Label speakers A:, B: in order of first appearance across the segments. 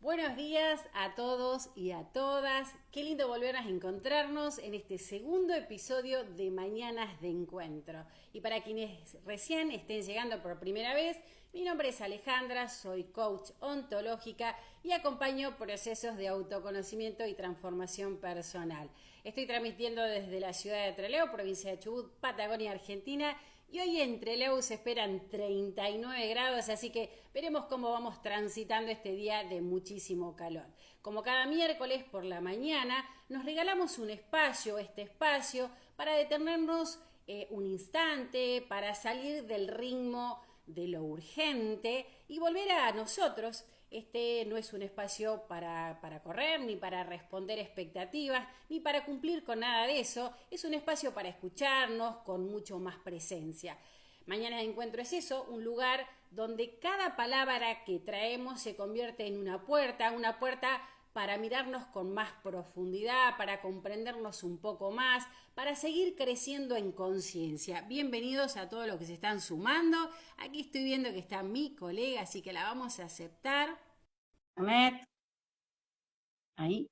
A: Buenos días a todos y a todas. Qué lindo volver a encontrarnos en este segundo episodio de Mañanas de Encuentro. Y para quienes recién estén llegando por primera vez, mi nombre es Alejandra, soy coach ontológica y acompaño procesos de autoconocimiento y transformación personal. Estoy transmitiendo desde la ciudad de Trelew, provincia de Chubut, Patagonia, Argentina. Y hoy en Trelew se esperan 39 grados, así que veremos cómo vamos transitando este día de muchísimo calor. Como cada miércoles por la mañana, nos regalamos un espacio, para detenernos un instante, para salir del ritmo de lo urgente y volver a nosotros. Este no es un espacio para correr, ni para responder expectativas, ni para cumplir con nada de eso. Es un espacio para escucharnos con mucho más presencia. Mañana de Encuentro es eso, un lugar donde cada palabra que traemos se convierte en una puerta para mirarnos con más profundidad, para comprendernos un poco más, para seguir creciendo en conciencia. Bienvenidos a todos los que se están sumando. Aquí estoy viendo que está mi colega, así que la vamos a aceptar. Ahí.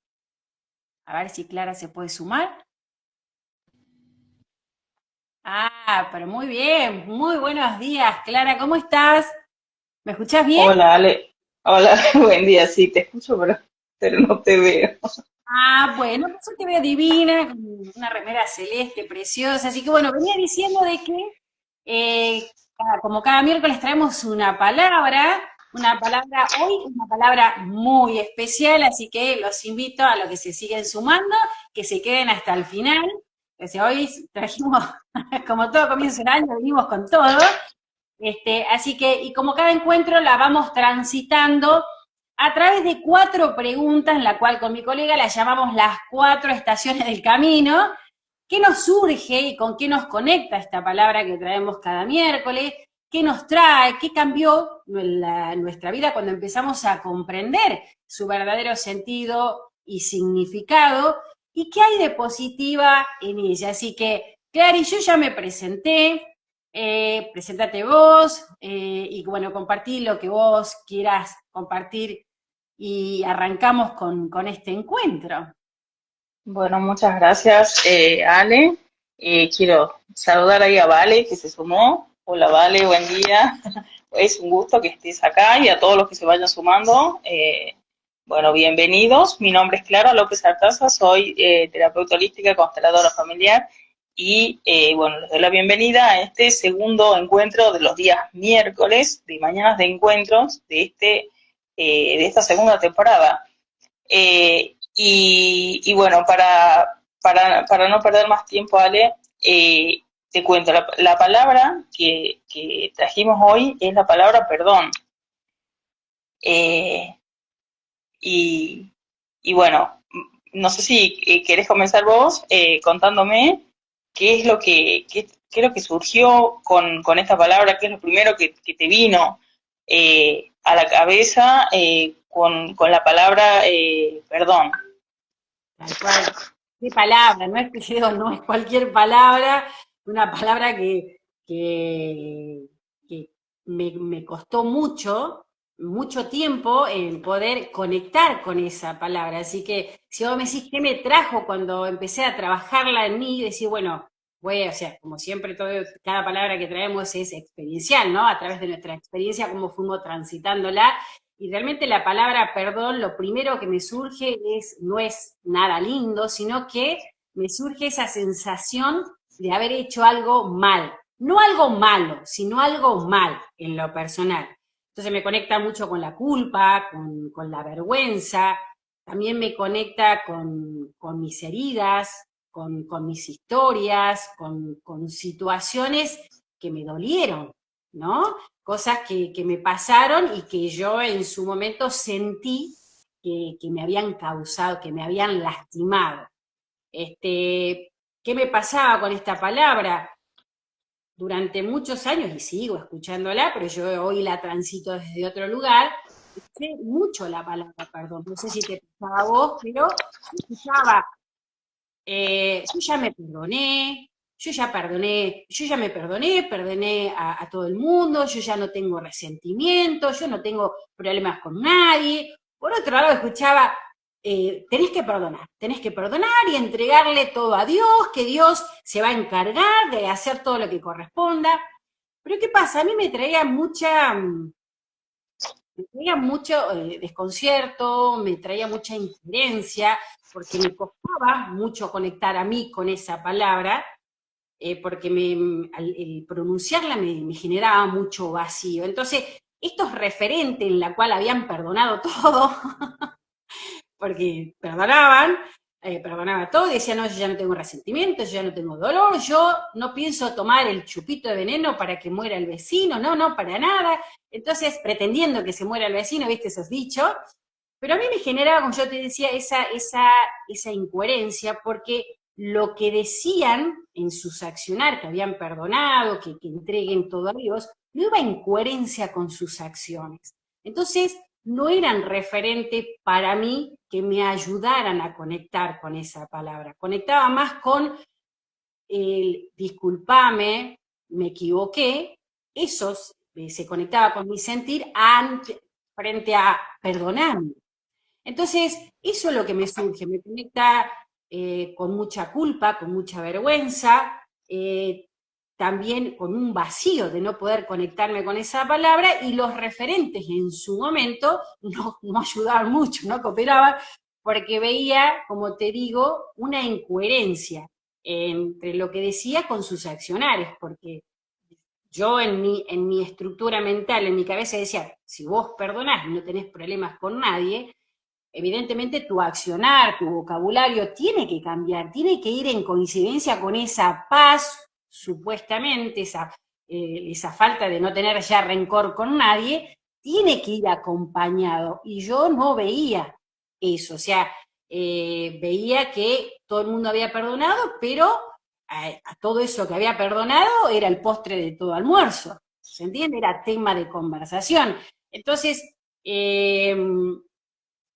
A: A ver si Clara se puede sumar. Pero muy bien. Muy buenos días, Clara. ¿Cómo estás? ¿Me escuchás bien?
B: Hola, Ale. Hola, buen día. Sí, te escucho, pero no te veo.
A: Bueno, pues yo te veo divina, con una remera celeste, preciosa. Así que bueno, venía diciendo de que como cada miércoles traemos una palabra muy especial, así que los invito a los que se siguen sumando, que se queden hasta el final. O sea, hoy trajimos, como todo comienzo del año, venimos con todo. Así que, y como cada encuentro la vamos transitando a través de 4 preguntas, en la cual con mi colega la llamamos las 4 estaciones del camino. ¿Qué nos surge y con qué nos conecta esta palabra que traemos cada miércoles? ¿Qué nos trae? ¿Qué cambió en nuestra vida cuando empezamos a comprender su verdadero sentido y significado? ¿Y qué hay de positiva en ella? Así que, Clary, yo ya me presenté. Presentate vos y bueno, compartí lo que vos quieras compartir y arrancamos con este encuentro.
B: Bueno, muchas gracias, Ale. Quiero saludar ahí a Vale, que se sumó. Hola, Vale, buen día. Es un gusto que estés acá y a todos los que se vayan sumando. Bueno, bienvenidos. Mi nombre es Clara López Artaza, soy terapeuta holística consteladora familiar y bueno, les doy la bienvenida a este segundo encuentro de los días miércoles, de Mañanas de Encuentros, de esta segunda temporada. Y bueno, para no perder más tiempo, Ale, te cuento, la palabra que trajimos hoy es la palabra perdón. Eh, y, y bueno, no sé si querés comenzar vos contándome qué es qué es lo que surgió con esta palabra, qué es lo primero que te vino a la cabeza con la palabra perdón.
A: Tal cual. ¿Qué palabra? No es que yo, no es cualquier palabra, una palabra que me costó mucho tiempo en poder conectar con esa palabra. Así que si vos me decís qué me trajo cuando empecé a trabajarla en mí, decir, bueno, o sea, como siempre, cada palabra que traemos es experiencial, ¿no? A través de nuestra experiencia, cómo fuimos transitándola. Y realmente la palabra perdón, lo primero que me surge no es nada lindo, sino que me surge esa sensación de haber hecho algo mal. No algo malo, sino algo mal en lo personal. Entonces me conecta mucho con la culpa, con la vergüenza, también me conecta con mis heridas, con mis historias, con situaciones que me dolieron, ¿no? Cosas que me pasaron y que yo en su momento sentí que me habían causado, que me habían lastimado. ¿Qué me pasaba con esta palabra? Durante muchos años, y sigo escuchándola, pero yo hoy la transito desde otro lugar, escuché mucho la palabra perdón. No sé si te pasaba a vos, pero escuchaba yo ya me perdoné, yo ya me perdoné a todo el mundo, yo ya no tengo resentimiento, yo no tengo problemas con nadie, Por otro lado, escuchaba, tenés que perdonar y entregarle todo a Dios, que Dios se va a encargar de hacer todo lo que corresponda. Pero ¿qué pasa? A mí me traía mucho desconcierto, me traía mucha injerencia, porque me costaba mucho conectar a mí con esa palabra, porque el pronunciarla me generaba mucho vacío. Entonces, estos referentes en la cual habían perdonado todo, porque perdonaba todo, y decía, no, yo ya no tengo resentimiento, yo ya no tengo dolor, yo no pienso tomar el chupito de veneno para que muera el vecino, no, no, para nada. Entonces, pretendiendo que se muera el vecino, viste esos dichos, pero a mí me generaba, como yo te decía, esa incoherencia, porque lo que decían en sus accionar, que habían perdonado, que entreguen todo a Dios, no iba en coherencia con sus acciones. Entonces, no eran referentes para mí que me ayudaran a conectar con esa palabra. Conectaba más con el disculpame, me equivoqué, eso se conectaba con mi sentir frente a perdonarme. Entonces, eso es lo que me surge, me conecta con mucha culpa, con mucha vergüenza, también con un vacío de no poder conectarme con esa palabra, y los referentes en su momento no ayudaban mucho, no cooperaban, porque veía, como te digo, una incoherencia entre lo que decía con sus accionares, porque yo en mi estructura mental, en mi cabeza decía, si vos perdonás y no tenés problemas con nadie, evidentemente tu accionar, tu vocabulario tiene que cambiar, tiene que ir en coincidencia con esa paz, supuestamente, esa falta de no tener ya rencor con nadie, tiene que ir acompañado. Y yo no veía eso, o sea, veía que todo el mundo había perdonado, pero a todo eso que había perdonado era el postre de todo almuerzo, ¿se entiende? Era tema de conversación. Entonces,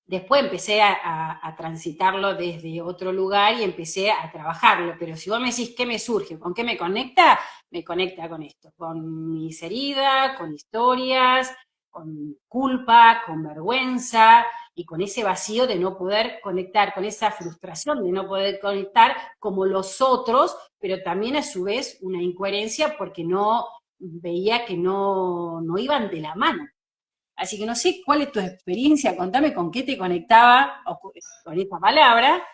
A: después empecé a transitarlo desde otro lugar y empecé a trabajarlo, pero si vos me decís qué me surge, con qué me conecta con esto, con mis heridas, con historias, con culpa, con vergüenza y con ese vacío de no poder conectar, con esa frustración de no poder conectar como los otros, pero también a su vez una incoherencia porque no veía que no iban de la mano. Así que no sé cuál es tu experiencia, contame con qué te conectaba con esta palabra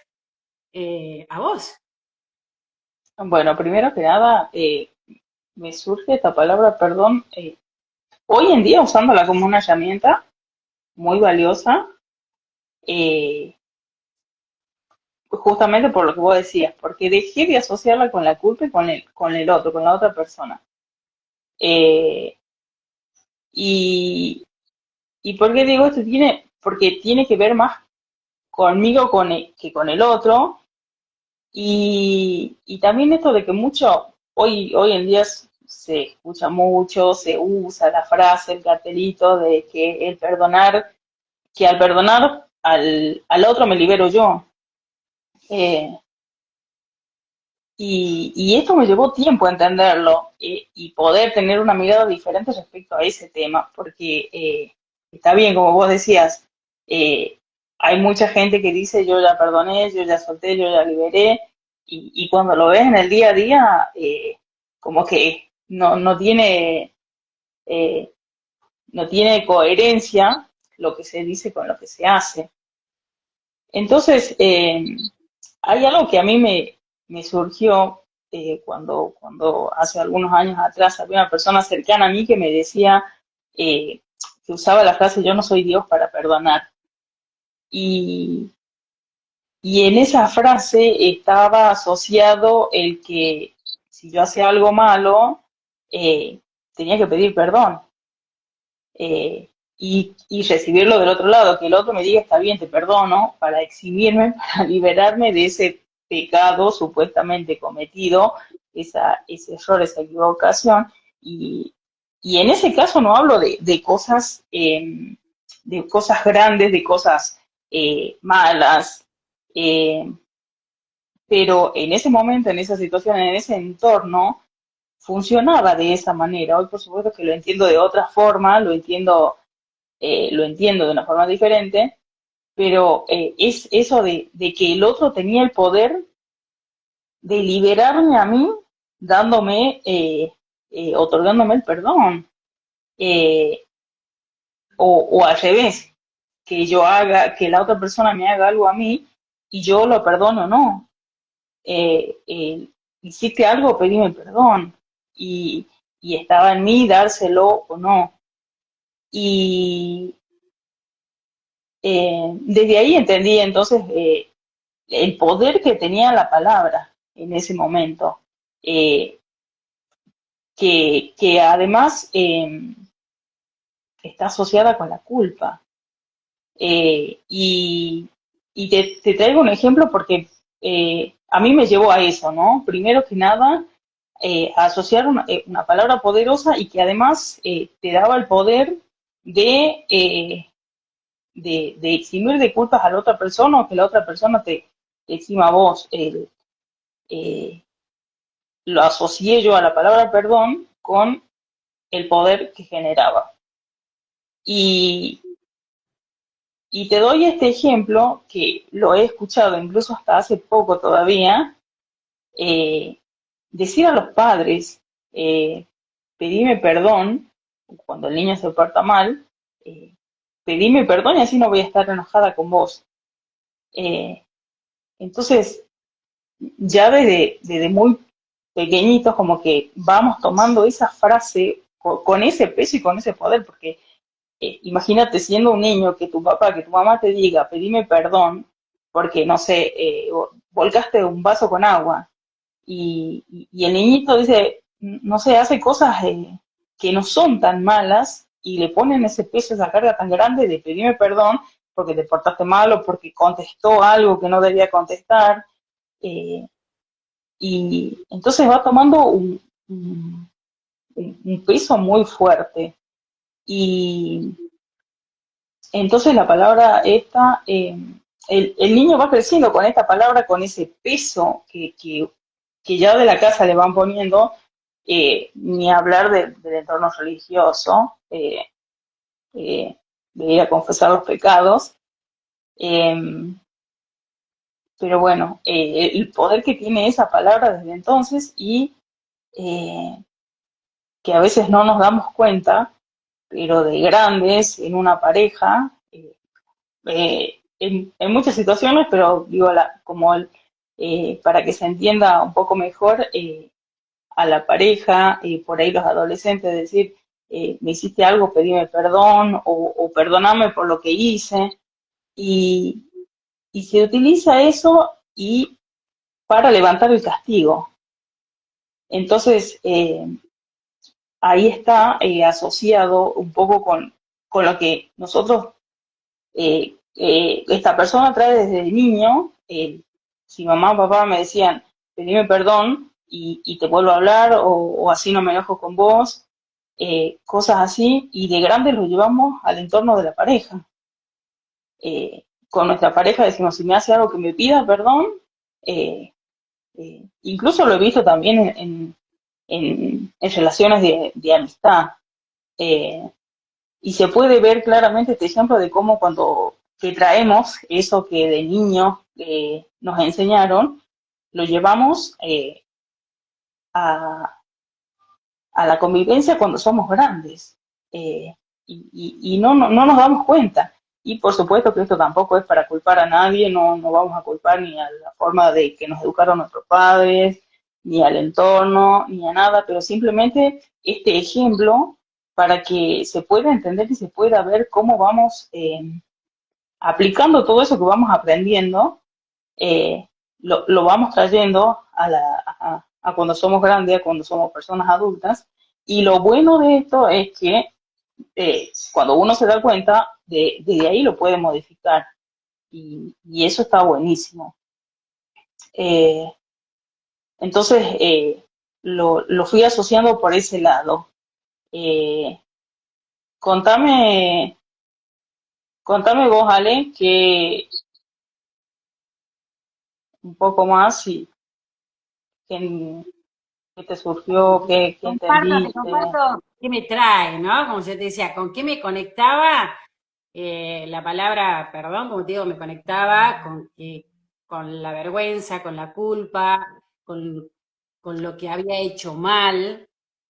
A: a vos.
B: Bueno, primero que nada, me surge esta palabra, perdón, hoy en día usándola como una herramienta muy valiosa, eh, justamente por lo que vos decías, porque dejé de asociarla con la culpa y con el otro, con la otra persona. Eh, y, ¿Y por qué digo esto? Porque tiene que ver más conmigo que con el otro. Y también esto de que hoy en día se escucha mucho, se usa la frase, el cartelito de que que al perdonar al otro me libero yo. Eh, y esto me llevó tiempo a entenderlo, y poder tener una mirada diferente respecto a ese tema, porque está bien, como vos decías, eh, hay mucha gente que dice yo ya perdoné, yo ya solté, yo ya liberé, y cuando lo ves en el día a día, como que eh, no tiene coherencia lo que se dice con lo que se hace. Entonces, hay algo que a mí me surgió cuando hace algunos años atrás había una persona cercana a mí que me decía, eh, que usaba la frase yo no soy Dios para perdonar. Y, y en esa frase estaba asociado el que si yo hacía algo malo, tenía que pedir perdón, y recibirlo del otro lado, que el otro me diga, está bien, te perdono, para eximirme, para liberarme de ese pecado supuestamente cometido, ese error, esa equivocación. Y, y en ese caso no hablo de cosas grandes, de cosas malas, eh, pero en ese momento, en esa situación, en ese entorno, funcionaba de esa manera. Hoy, por supuesto, que lo entiendo de otra forma, lo entiendo de una forma diferente, pero es eso de que el otro tenía el poder de liberarme a mí, dándome, otorgándome el perdón, eh, o al revés, que yo haga, que la otra persona me haga algo a mí y yo lo perdono o no. Hiciste algo, pedime perdón. Y, y estaba en mí dárselo o no. Y desde ahí entendí entonces el poder que tenía la palabra en ese momento, eh, que además está asociada con la culpa. Y te traigo un ejemplo porque a mí me llevó a eso, ¿no? Primero que nada, a asociar una palabra poderosa y que además te daba el poder de, de eximir de culpas a la otra persona o que la otra persona te exima a vos. Eh, lo asocié yo a la palabra perdón con el poder que generaba. Y, y te doy este ejemplo que lo he escuchado incluso hasta hace poco todavía, eh, decir a los padres, pedime perdón cuando el niño se porta mal, eh, pedime perdón y así no voy a estar enojada con vos. Eh, entonces, ya desde muy pequeñitos como que vamos tomando esa frase con ese peso y con ese poder, porque imagínate siendo un niño que tu papá, que tu mamá te diga, pedime perdón, porque, no sé, volcaste un vaso con agua y el niñito dice, no sé, hace cosas que no son tan malas y le ponen ese peso, esa carga tan grande de pedirme perdón porque te portaste mal o porque contestó algo que no debía contestar. eh, y entonces va tomando un peso muy fuerte. Y entonces la palabra esta, el niño va creciendo con esta palabra, con ese peso que ya de la casa le van poniendo, ni hablar del entorno religioso, de ir a confesar los pecados. eh, pero bueno, el poder que tiene esa palabra desde entonces y eh, que a veces no nos damos cuenta, pero de grandes en una pareja, en muchas situaciones, pero digo, como para que se entienda un poco mejor a la pareja, por ahí los adolescentes, decir, me hiciste algo, pedime perdón o perdóname por lo que hice. Y, y se utiliza eso y para levantar el castigo. Entonces, ahí está asociado un poco con lo que nosotros, esta persona trae desde niño. Si mamá o papá me decían, pedime perdón y te vuelvo a hablar o así no me enojo con vos, cosas así, y de grande lo llevamos al entorno de la pareja. Con nuestra pareja decimos, si me hace algo que me pida perdón, eh, incluso lo he visto también en relaciones de amistad. Eh, y se puede ver claramente este ejemplo de cómo cuando que traemos eso que de niños nos enseñaron, lo llevamos a, a, la convivencia cuando somos grandes. Eh, y no nos damos cuenta. Y por supuesto que esto tampoco es para culpar a nadie, no vamos a culpar ni a la forma de que nos educaron nuestros padres, ni al entorno, ni a nada, pero simplemente este ejemplo para que se pueda entender y se pueda ver cómo vamos aplicando todo eso que vamos aprendiendo, lo vamos trayendo a cuando somos grandes, a cuando somos personas adultas. Y lo bueno de esto es que cuando uno se da cuenta, de ahí lo puede modificar. Y eso está buenísimo. Eh, entonces, lo fui asociando por ese lado. Eh, contame, contame vos, Ale, que un poco más y qué, qué te surgió, qué
A: Te
B: entendiste.
A: comparto qué me trae, ¿no? Como yo te decía, con qué me conectaba. La palabra perdón, como te digo, me conectaba con la vergüenza, con la culpa, con, con lo que había hecho mal,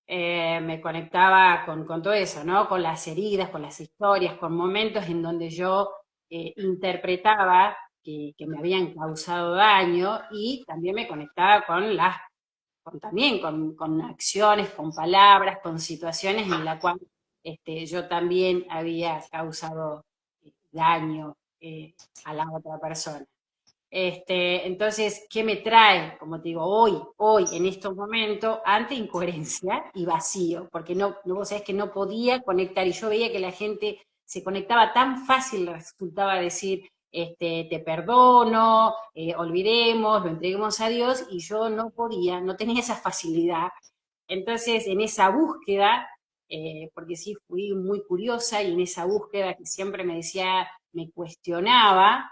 A: me conectaba con todo eso, ¿no? Con las heridas, con las historias, con momentos en donde yo interpretaba que me habían causado daño y también me conectaba también con acciones, con palabras, con situaciones en las cuales yo también había causado daño a la otra persona. Entonces, ¿qué me trae? Como te digo, hoy, en estos momentos, ante incoherencia y vacío, porque vos sabés que no podía conectar y yo veía que la gente se conectaba tan fácil, resultaba decir, te perdono, olvidemos, lo entreguemos a Dios, y yo no podía, no tenía esa facilidad. Entonces, en esa búsqueda, porque sí fui muy curiosa y en esa búsqueda que siempre me decía, me cuestionaba,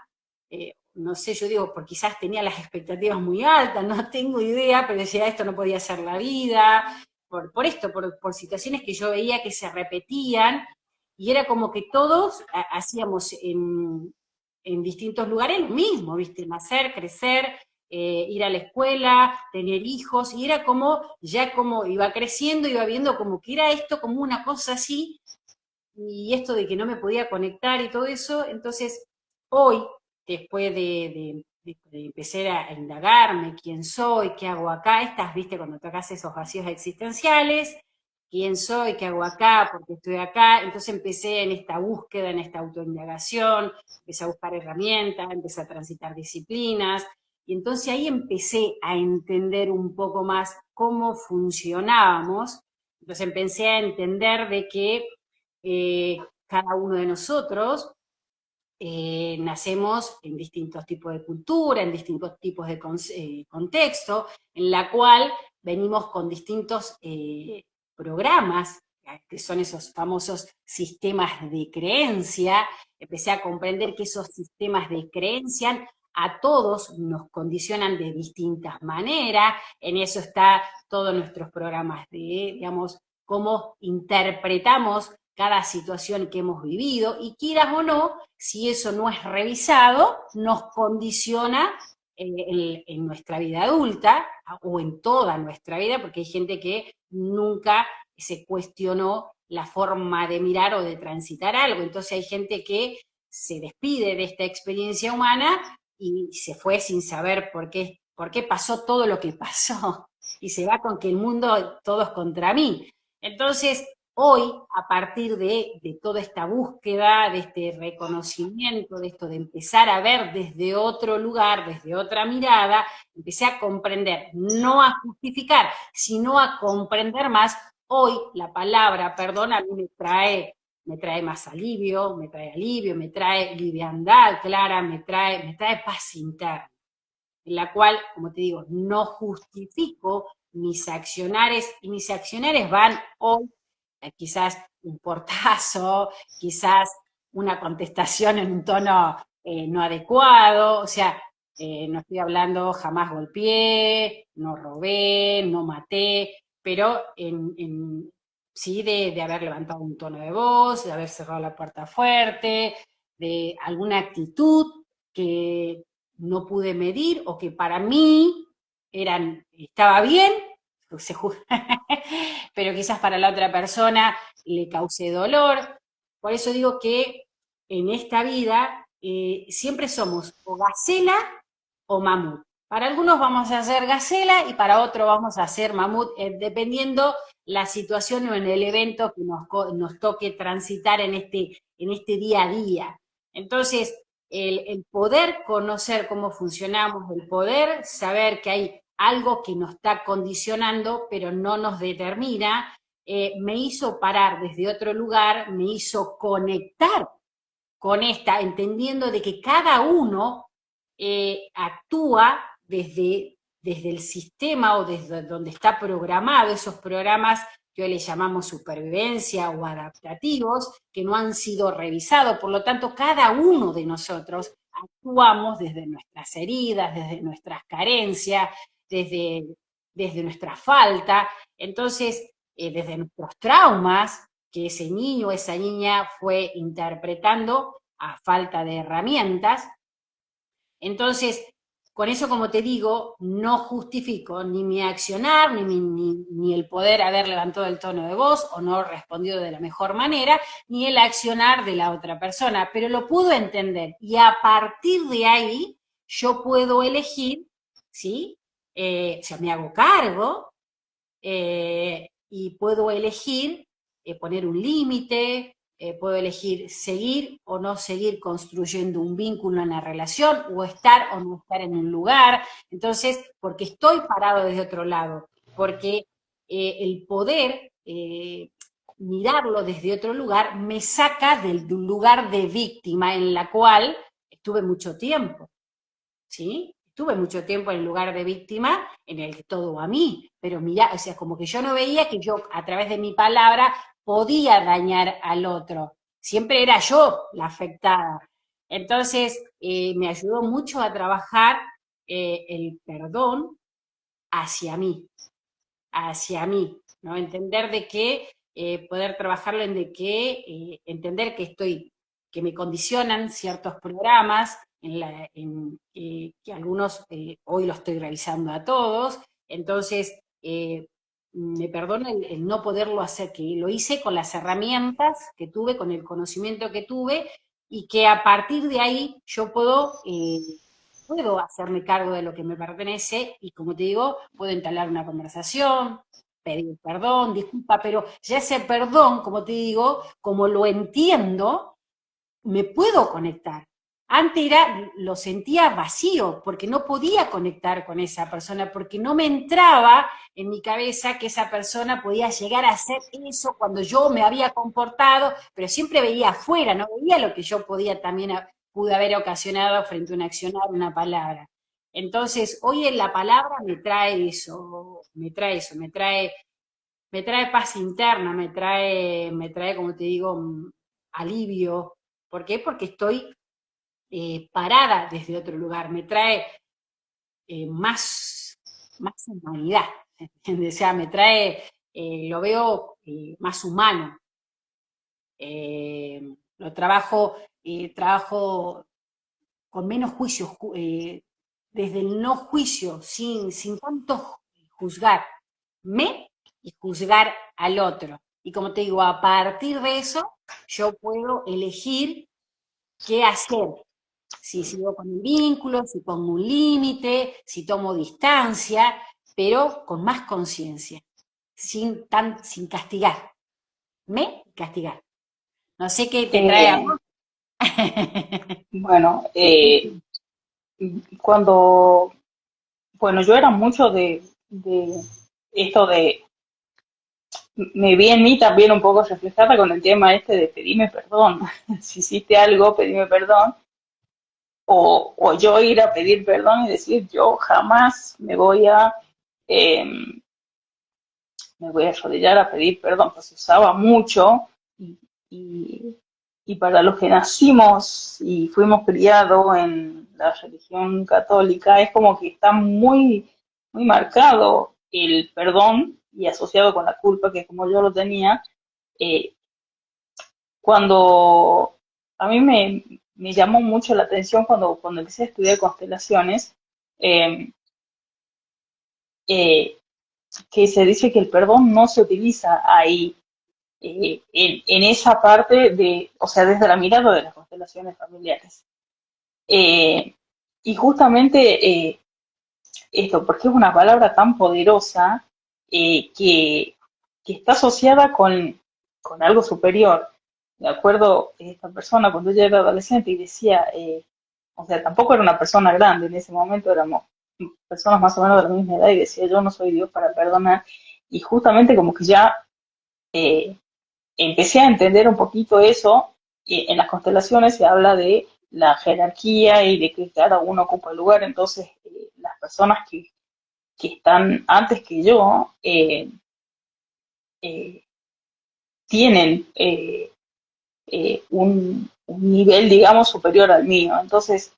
A: no sé, yo digo, porque quizás tenía las expectativas muy altas, no tengo idea, pero decía, esto no podía ser la vida, por esto, por situaciones que yo veía que se repetían, y era como que todos hacíamos en distintos lugares lo mismo, ¿viste? Nacer, crecer, ir a la escuela, tener hijos, y era como, ya como iba creciendo, iba viendo como que era esto como una cosa así, y esto de que no me podía conectar y todo eso, entonces hoy, después de empezar a indagarme quién soy, qué hago acá, viste, cuando tocas esos vacíos existenciales, quién soy, qué hago acá, por qué estoy acá, entonces empecé en esta búsqueda, en esta autoindagación, empecé a buscar herramientas, empecé a transitar disciplinas, y entonces ahí empecé a entender un poco más cómo funcionábamos, entonces empecé a entender de que eh, cada uno de nosotros nacemos en distintos tipos de cultura, en distintos tipos de contexto, en la cual venimos con distintos programas, que son esos famosos sistemas de creencia. Empecé a comprender que esos sistemas de creencia a todos nos condicionan de distintas maneras. En eso está todos nuestros programas de, digamos, cómo interpretamos cada situación que hemos vivido, y quieras o no, si eso no es revisado, nos condiciona en nuestra vida adulta o en toda nuestra vida, porque hay gente que nunca se cuestionó la forma de mirar o de transitar algo. Entonces hay gente que se despide de esta experiencia humana y se fue sin saber por qué pasó todo lo que pasó. Y se va con que el mundo, todo es contra mí. Entonces, hoy, a partir de toda esta búsqueda, de este reconocimiento, de esto de empezar a ver desde otro lugar, desde otra mirada, empecé a comprender, no a justificar, sino a comprender más. Hoy la palabra perdón a mí me trae más alivio, me trae liviandad clara, me trae paz interna, en la cual, como te digo, no justifico mis accionares, y mis accionares van hoy, quizás un portazo, quizás una contestación en un tono no adecuado, o sea, no estoy hablando, jamás golpeé, no robé, no maté, pero sí de haber levantado un tono de voz, de haber cerrado la puerta fuerte, de alguna actitud que no pude medir o que para mí estaba bien, pero quizás para la otra persona le causé dolor. Por eso digo que en esta vida siempre somos o gacela o mamut. Para algunos vamos a ser gacela y para otros vamos a ser mamut, dependiendo la situación o en el evento que nos toque transitar en este día a día. Entonces, el poder conocer cómo funcionamos, el poder saber que hay algo que nos está condicionando, pero no nos determina, me hizo parar desde otro lugar, me hizo conectar con entendiendo de que cada uno actúa desde el sistema o desde donde está programado, esos programas que hoy le llamamos supervivencia o adaptativos, que no han sido revisados. Por lo tanto, cada uno de nosotros actuamos desde nuestras heridas, desde nuestras carencias, desde, desde nuestra falta, entonces, desde nuestros traumas. que ese niño o esa niña fue interpretando a falta de herramientas. Entonces, con eso, como te digo, no justifico ni mi accionar, ni el poder haber levantado el tono de voz o no respondido de la mejor manera, ni el accionar de la otra persona, pero lo puedo entender y a partir de ahí yo puedo elegir, ¿sí? O sea, me hago cargo y puedo elegir poner un límite, puedo elegir seguir o no seguir construyendo un vínculo en la relación, o estar o no estar en un lugar. Entonces, porque estoy parado desde otro lado, porque el poder mirarlo desde otro lugar me saca de un lugar de víctima en la cual estuve mucho tiempo. ¿Sí? Estuve mucho tiempo en el lugar de víctima en el que todo a mí, pero mira, o sea, como que yo no veía que yo a través de mi palabra podía dañar al otro. Siempre era yo la afectada. Entonces, me ayudó mucho a trabajar el perdón hacia mí, ¿no? Entender de que, poder trabajarlo en de que, entender que que me condicionan ciertos programas, que algunos hoy los estoy realizando a todos, entonces me perdono el no poderlo hacer, que lo hice con las herramientas que tuve, con el conocimiento que tuve, y que a partir de ahí yo puedo hacerme cargo de lo que me pertenece y, como te digo, puedo entablar una conversación, pedir perdón, disculpa, pero ya ese perdón, como te digo, como lo entiendo, me puedo conectar. Antes lo sentía vacío, porque no podía conectar con esa persona, porque no me entraba en mi cabeza que esa persona podía llegar a hacer eso cuando yo me había comportado, pero siempre veía afuera, no veía lo que yo podía también, pude haber ocasionado frente a un accionar, una palabra. Entonces, hoy en la palabra me trae eso, me trae paz interna, como te digo, alivio. ¿Por qué? Porque estoy parada desde otro lugar, me trae más humanidad, ¿entiendes? O sea, me trae, lo veo más humano, lo trabajo con menos juicios, desde el no juicio, sin tanto juzgarme y juzgar al otro. Y como te digo, a partir de eso, yo puedo elegir qué hacer. Si sigo con un vínculo, si pongo un límite, si tomo distancia, pero con más conciencia, sin castigarme y castigar. No sé qué te trae a
B: Eh,
A: vos.
B: bueno, cuando, bueno, yo era mucho de esto de, me vi en mí también un poco reflejada con el tema este de pedirme perdón. Si hiciste algo, pedime perdón. O yo ir a pedir perdón y decir, yo jamás eh, me voy a arrodillar a pedir perdón, pues se usaba mucho y, y, y para los que nacimos y fuimos criados en la religión católica, es como que está muy marcado el perdón y asociado con la culpa, que como yo lo tenía, eh, cuando a mí me llamó mucho la atención cuando empecé a estudiar constelaciones, eh, eh, que se dice que el perdón no se utiliza ahí, en esa parte de, o sea, desde la mirada de las constelaciones familiares. Eh, y justamente esto, porque es una palabra tan poderosa que está asociada con algo superior. De acuerdo, esta persona cuando ella era adolescente y decía, o sea, tampoco era una persona grande, en ese momento éramos personas más o menos de la misma edad y decía, yo no soy Dios para perdonar. Y justamente como que ya eh, empecé a entender un poquito eso. En las constelaciones se habla de la jerarquía y de que cada uno ocupa el lugar, entonces las personas que están antes que yo eh, tienen un nivel, digamos, superior al mío. Entonces,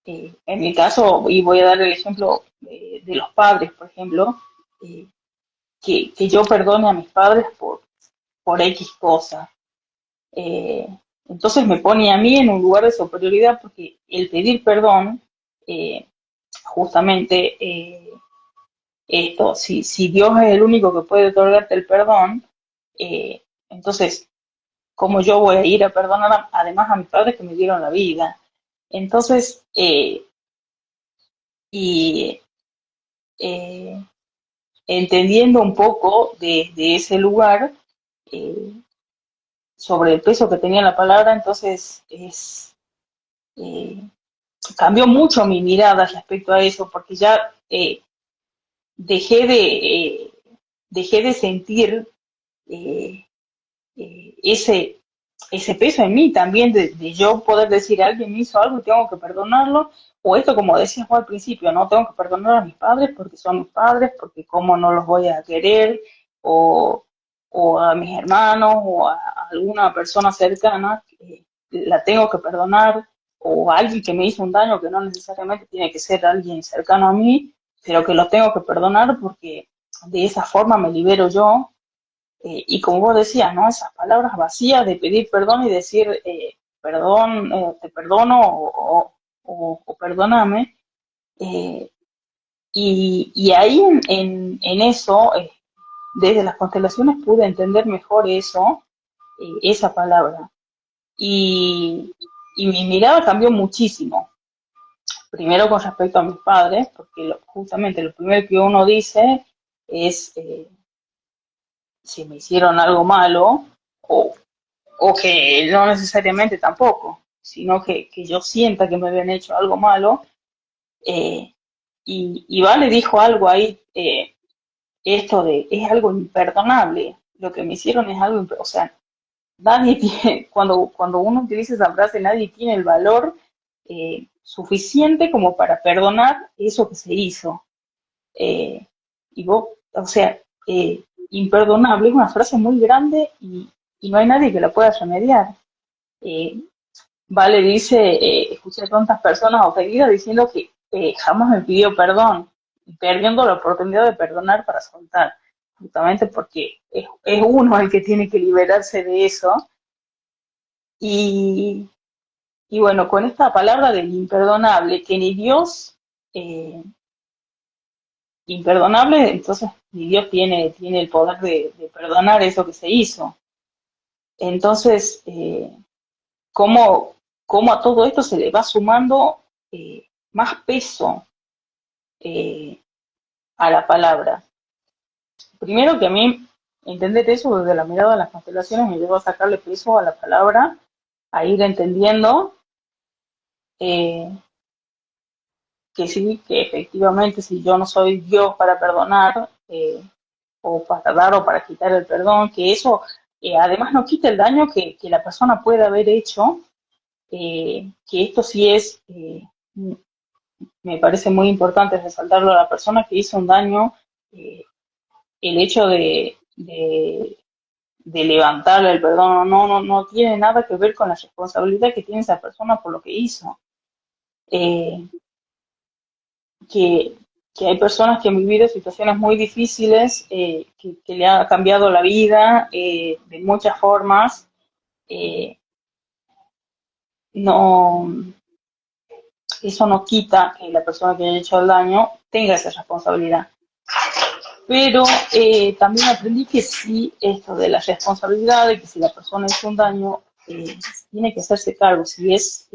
B: en mi caso, y voy a dar el ejemplo de los padres, por ejemplo, que yo perdone a mis padres por X cosa. Eh, entonces me pone a mí en un lugar de superioridad porque el pedir perdón, eh, justamente esto, si Dios es el único que puede otorgarte el perdón, entonces, ¿cómo yo voy a ir a perdonar además a mis padres que me dieron la vida? Entonces, y eh, entendiendo un poco de ese lugar, eh, sobre el peso que tenía la palabra, entonces eh, cambió mucho mi mirada respecto a eso, porque ya dejé de, eh, dejé de sentir eh, ese, ese peso en mí también, de yo poder decir, alguien me hizo algo y tengo que perdonarlo, o esto como decías vos al principio, no tengo que perdonar a mis padres porque son mis padres, porque cómo no los voy a querer, o, o a mis hermanos, o a alguna persona cercana, la tengo que perdonar, o a alguien que me hizo un daño que no necesariamente tiene que ser alguien cercano a mí, pero que lo tengo que perdonar porque de esa forma me libero yo. Y como vos decías, ¿no? Esas palabras vacías de pedir perdón y decir, perdón, te perdono o perdóname. eh, y ahí en eso, desde las constelaciones pude entender mejor eso, esa palabra. Y, y mi mirada cambió muchísimo. Primero con respecto a mis padres, porque justamente lo primero que uno dice es si me hicieron algo malo o o que no necesariamente tampoco, sino que yo sienta que me habían hecho algo malo. eh, y Vale dijo algo ahí, esto de, es algo imperdonable, lo que me hicieron es algo, o sea, nadie tiene, cuando uno utiliza esa frase, nadie tiene el valor suficiente como para perdonar eso que se hizo. Eh, y vos, o sea, imperdonable es una frase muy grande y no hay nadie que la pueda remediar. Eh, Vale dice, escuché a tantas personas ofendidas diciendo que jamás me pidió perdón, y perdiendo la oportunidad de perdonar para soltar, justamente porque es uno el que tiene que liberarse de eso. Y, y bueno, con esta palabra del imperdonable, que ni Dios, eh, imperdonable, entonces ni Dios tiene el poder de perdonar eso que se hizo. Entonces, cómo, cómo a todo esto se le va sumando más peso eh, a la palabra. Primero que a mí entender eso desde la mirada de las constelaciones me llevó a sacarle peso a la palabra, a ir entendiendo eh, que sí, que efectivamente si yo no soy Dios para perdonar, o para dar o para quitar el perdón, que eso además no quita el daño que la persona puede haber hecho, que esto sí es, me parece muy importante resaltarlo a la persona que hizo un daño, el hecho de levantarle el perdón no tiene nada que ver con la responsabilidad que tiene esa persona por lo que hizo. Eh, que, que hay personas que han vivido situaciones muy difíciles, que le ha cambiado la vida de muchas formas, eh, no, eso no quita que la persona que haya hecho el daño tenga esa responsabilidad. Pero también aprendí que sí, esto de la responsabilidad, de que si la persona hizo un daño, tiene que hacerse cargo. Si es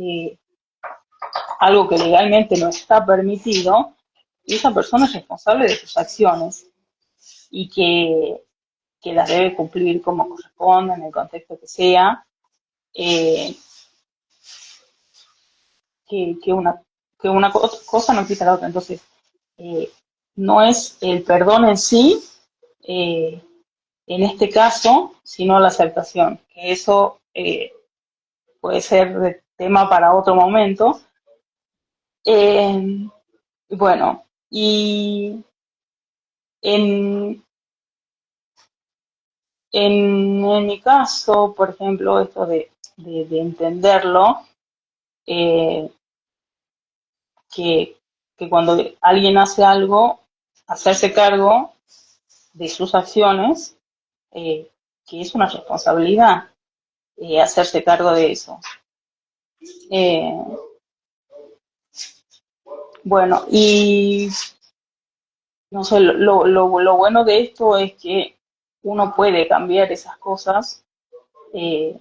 B: algo que legalmente no está permitido, esa persona es responsable de sus acciones y que las debe cumplir como corresponde, en el contexto que sea, eh, que una, cosa no quita la otra. Entonces, eh, no es el perdón en sí, eh, en este caso, sino la aceptación, que eso puede ser de tema para otro momento. Eh, bueno, y en, en mi caso, por ejemplo, esto de entenderlo, eh, que, que cuando alguien hace algo, hacerse cargo de sus acciones, eh, que es una responsabilidad hacerse cargo de eso. Eh, bueno, y no sé, lo bueno de esto es que uno puede cambiar esas cosas. Eh,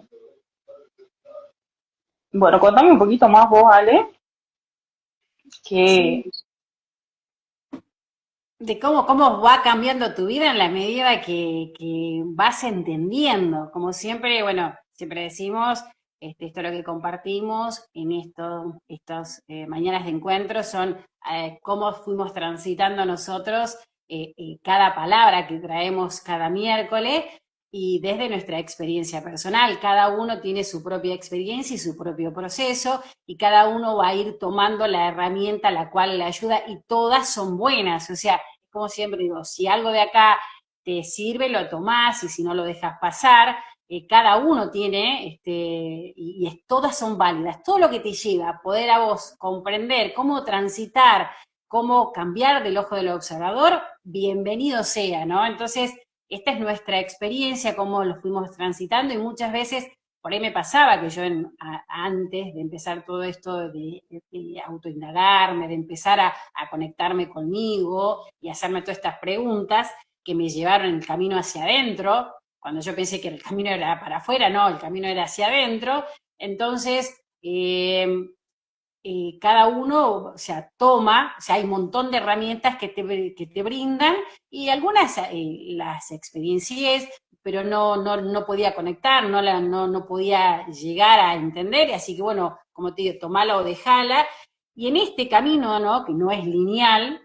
B: bueno, contame un poquito más vos, Ale,
A: Sí.
B: que
A: De cómo va cambiando tu vida en la medida que vas entendiendo. Como siempre, bueno, siempre decimos, esto es lo que compartimos en estas mañanas de encuentro, son cómo fuimos transitando nosotros cada palabra que traemos cada miércoles y desde nuestra experiencia personal. Cada uno tiene su propia experiencia y su propio proceso y cada uno va a ir tomando la herramienta a la cual le ayuda y todas son buenas. O sea, como siempre digo, si algo de acá te sirve, lo tomás y si no lo dejas pasar. Cada uno tiene, todas son válidas. Todo lo que te lleva a poder a vos comprender cómo transitar, cómo cambiar del ojo del observador, bienvenido sea, ¿no? Entonces, esta es nuestra experiencia, cómo lo fuimos transitando y muchas veces por ahí me pasaba que yo antes de empezar todo esto de autoindagarme, de empezar a conectarme conmigo y hacerme todas estas preguntas que me llevaron el camino hacia adentro, cuando yo pensé que el camino era para afuera, no, el camino era hacia adentro, entonces cada uno, o sea, toma, o sea, hay un montón de herramientas que te brindan y algunas las experiencias, pero no podía conectar, no podía llegar a entender, así que bueno, como te digo, tomala o dejala. Y en este camino, ¿no? Que no es lineal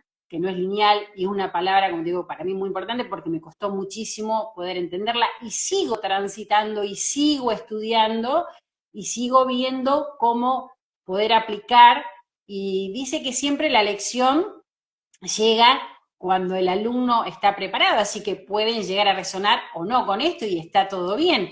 A: y es una palabra, como digo, para mí muy importante porque me costó muchísimo poder entenderla y sigo transitando y sigo estudiando y sigo viendo cómo poder aplicar y dice que siempre la lección llega cuando el alumno está preparado, así que pueden llegar a resonar o no con esto y está todo bien.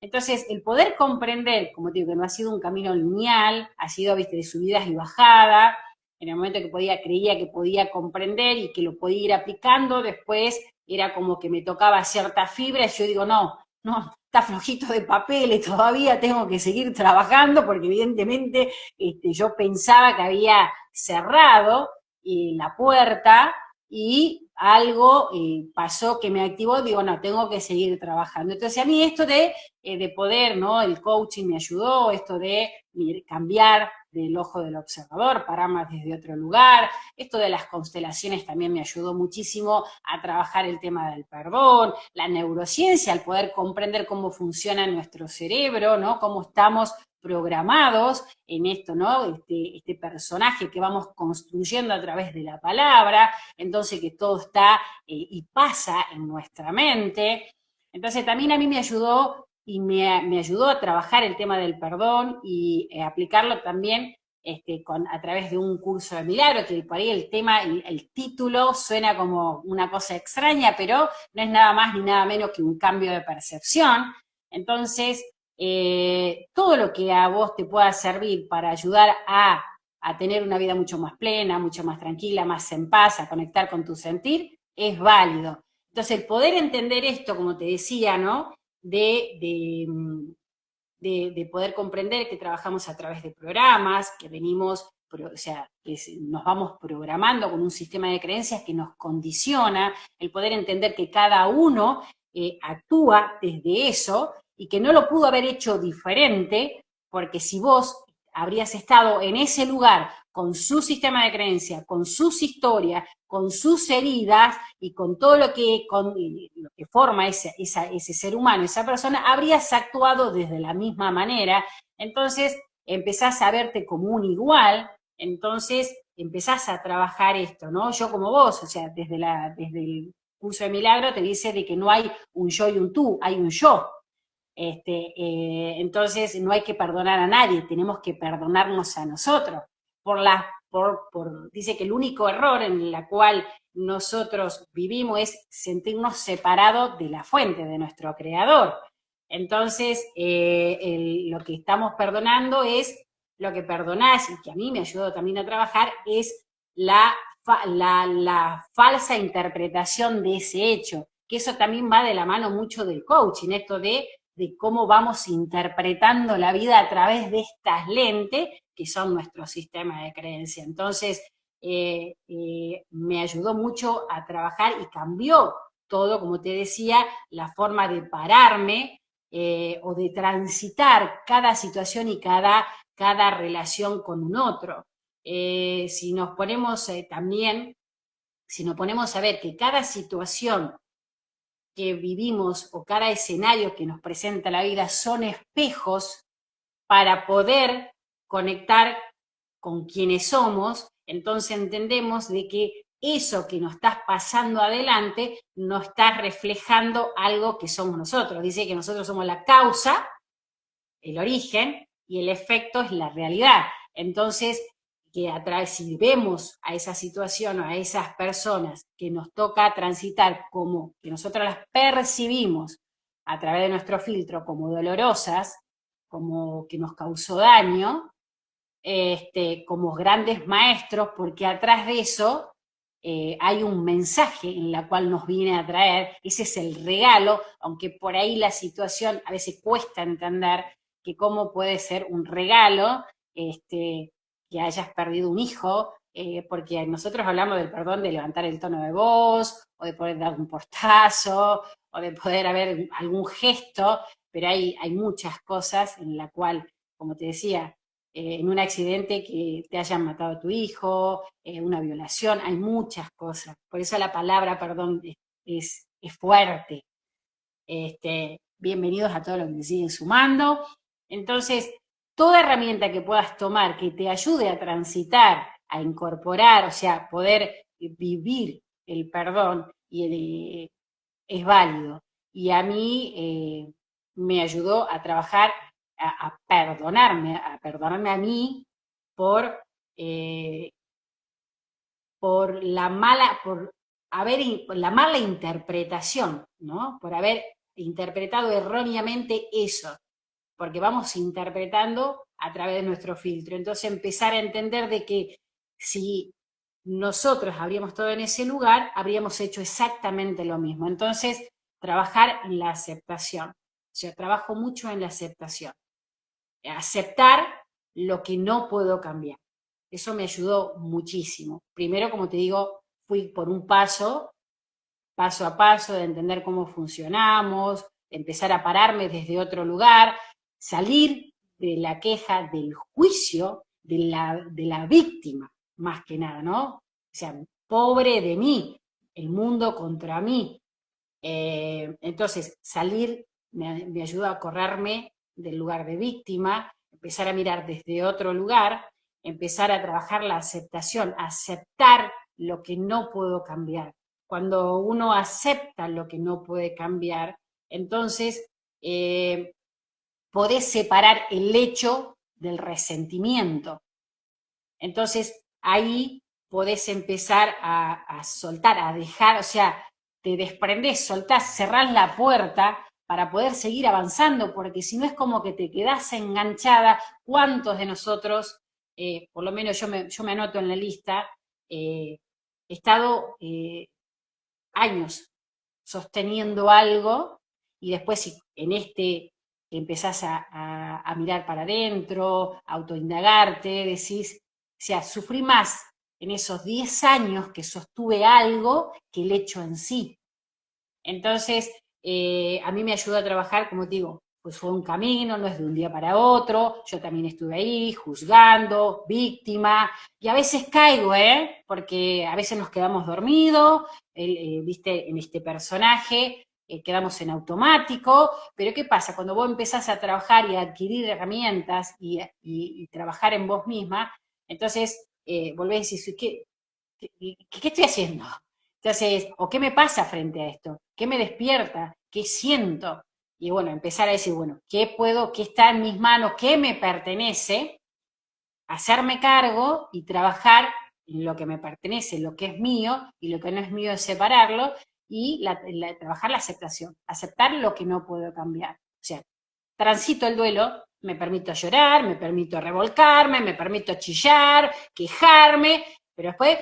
A: Entonces, el poder comprender, como te digo, que no ha sido un camino lineal, ha sido, viste, de subidas y bajadas, en el momento que creía que podía comprender y que lo podía ir aplicando, después era como que me tocaba cierta fibra y yo digo, no, está flojito de papeles, todavía tengo que seguir trabajando porque evidentemente yo pensaba que había cerrado la puerta y algo pasó que me activó, digo, no, tengo que seguir trabajando. Entonces a mí esto de poder, ¿no? El coaching me ayudó, esto de cambiar del ojo del observador, parar más desde otro lugar, esto de las constelaciones también me ayudó muchísimo a trabajar el tema del perdón, la neurociencia, al poder comprender cómo funciona nuestro cerebro, ¿no? Cómo estamos programados en esto, ¿no? Este personaje que vamos construyendo a través de la palabra, entonces que todo está y pasa en nuestra mente. Entonces también a mí me ayudó y me ayudó a trabajar el tema del perdón y aplicarlo también a través de un curso de milagro, que por ahí el tema, el título suena como una cosa extraña, pero no es nada más ni nada menos que un cambio de percepción. Entonces, todo lo que a vos te pueda servir para ayudar a tener una vida mucho más plena, mucho más tranquila, más en paz, a conectar con tu sentir, es válido. Entonces, el poder entender esto, como te decía, ¿no? De poder comprender que trabajamos a través de programas, que venimos, o sea, que nos vamos programando con un sistema de creencias que nos condiciona, el poder entender que cada uno actúa desde eso y que no lo pudo haber hecho diferente, porque si vos habrías estado en ese lugar con su sistema de creencias, con sus historias, con sus heridas y con todo lo que forma ese ser humano, esa persona, habrías actuado desde la misma manera. Entonces empezás a verte como un igual, entonces empezás a trabajar esto, ¿no? Yo como vos, o sea, desde el curso de milagro te dice de que no hay un yo y un tú, hay un yo. Entonces no hay que perdonar a nadie, tenemos que perdonarnos a nosotros. Dice que el único error en la cual nosotros vivimos es sentirnos separados de la fuente, de nuestro creador. Entonces, lo que estamos perdonando es, lo que perdonás, y que a mí me ayudó también a trabajar, es la falsa interpretación de ese hecho, que eso también va de la mano mucho del coaching, esto de cómo vamos interpretando la vida a través de estas lentes que son nuestro sistema de creencia. Entonces, me ayudó mucho a trabajar y cambió todo, como te decía, la forma de pararme o de transitar cada situación y cada relación con un otro. Si nos ponemos también, si nos ponemos a ver que cada situación que vivimos o cada escenario que nos presenta la vida son espejos para poder conectar con quienes somos, entonces entendemos de que eso que nos está pasando adelante nos está reflejando algo que somos nosotros. Dice que nosotros somos la causa, el origen, y el efecto es la realidad. Entonces, que a través, si vemos a esa situación o a esas personas que nos toca transitar como que nosotros las percibimos a través de nuestro filtro como dolorosas, como que nos causó daño, como grandes maestros, porque atrás de eso hay un mensaje en la cual nos viene a traer, ese es el regalo, aunque por ahí la situación a veces cuesta entender que cómo puede ser un regalo que hayas perdido un hijo, porque nosotros hablamos del perdón de levantar el tono de voz, o de poder dar un portazo, o de poder haber algún gesto, pero hay muchas cosas en la cual, como te decía, en un accidente que te hayan matado a tu hijo, una violación, hay muchas cosas. Por eso la palabra perdón es fuerte. Bienvenidos a todos los que me siguen sumando. Entonces, toda herramienta que puedas tomar que te ayude a transitar, a incorporar, o sea, poder vivir el perdón es válido. Y a mí me ayudó a trabajar a perdonarme a mí por, eh, por la mala interpretación, ¿no? Por haber interpretado erróneamente eso, porque vamos interpretando a través de nuestro filtro. Entonces empezar a entender de que si nosotros habríamos estado en ese lugar, habríamos hecho exactamente lo mismo. Entonces, trabajar en la aceptación. O sea, trabajo mucho en la aceptación. Aceptar lo que no puedo cambiar. Eso me ayudó muchísimo. Primero, como te digo, fui por un paso a paso, de entender cómo funcionamos, de empezar a pararme desde otro lugar, salir de la queja, del juicio, de la víctima, más que nada, ¿no? O sea, pobre de mí, el mundo contra mí. Entonces, salir me ayuda a correrme del lugar de víctima, empezar a mirar desde otro lugar, empezar a trabajar la aceptación, aceptar lo que no puedo cambiar. Cuando uno acepta lo que no puede cambiar, entonces podés separar el hecho del resentimiento. Entonces ahí podés empezar a soltar, a dejar, o sea, te desprendés, soltás, cerrás la puerta para poder seguir avanzando, porque si no es como que te quedás enganchada. ¿Cuántos de nosotros, por lo menos yo me anoto en la lista, he estado años sosteniendo algo y después si en empezás a mirar para adentro, autoindagarte, decís, o sea, sufrí más en esos 10 años que sostuve algo que el hecho en sí. Entonces, a mí me ayudó a trabajar, como te digo, pues fue un camino, no es de un día para otro, yo también estuve ahí juzgando, víctima, y a veces caigo, porque a veces nos quedamos dormidos, viste, en este personaje, quedamos en automático, pero ¿qué pasa? Cuando vos empezás a trabajar y a adquirir herramientas y trabajar en vos misma, entonces volvés y decís, ¿qué estoy haciendo? Entonces, ¿o qué me pasa frente a esto? ¿Qué me despierta? ¿Qué siento? Y bueno, empezar a decir, bueno, ¿qué está en mis manos? ¿Qué me pertenece? Hacerme cargo y trabajar en lo que me pertenece, lo que es mío, y lo que no es mío es separarlo, y trabajar la aceptación, aceptar lo que no puedo cambiar. O sea, transito el duelo, me permito llorar, me permito revolcarme, me permito chillar, quejarme, pero después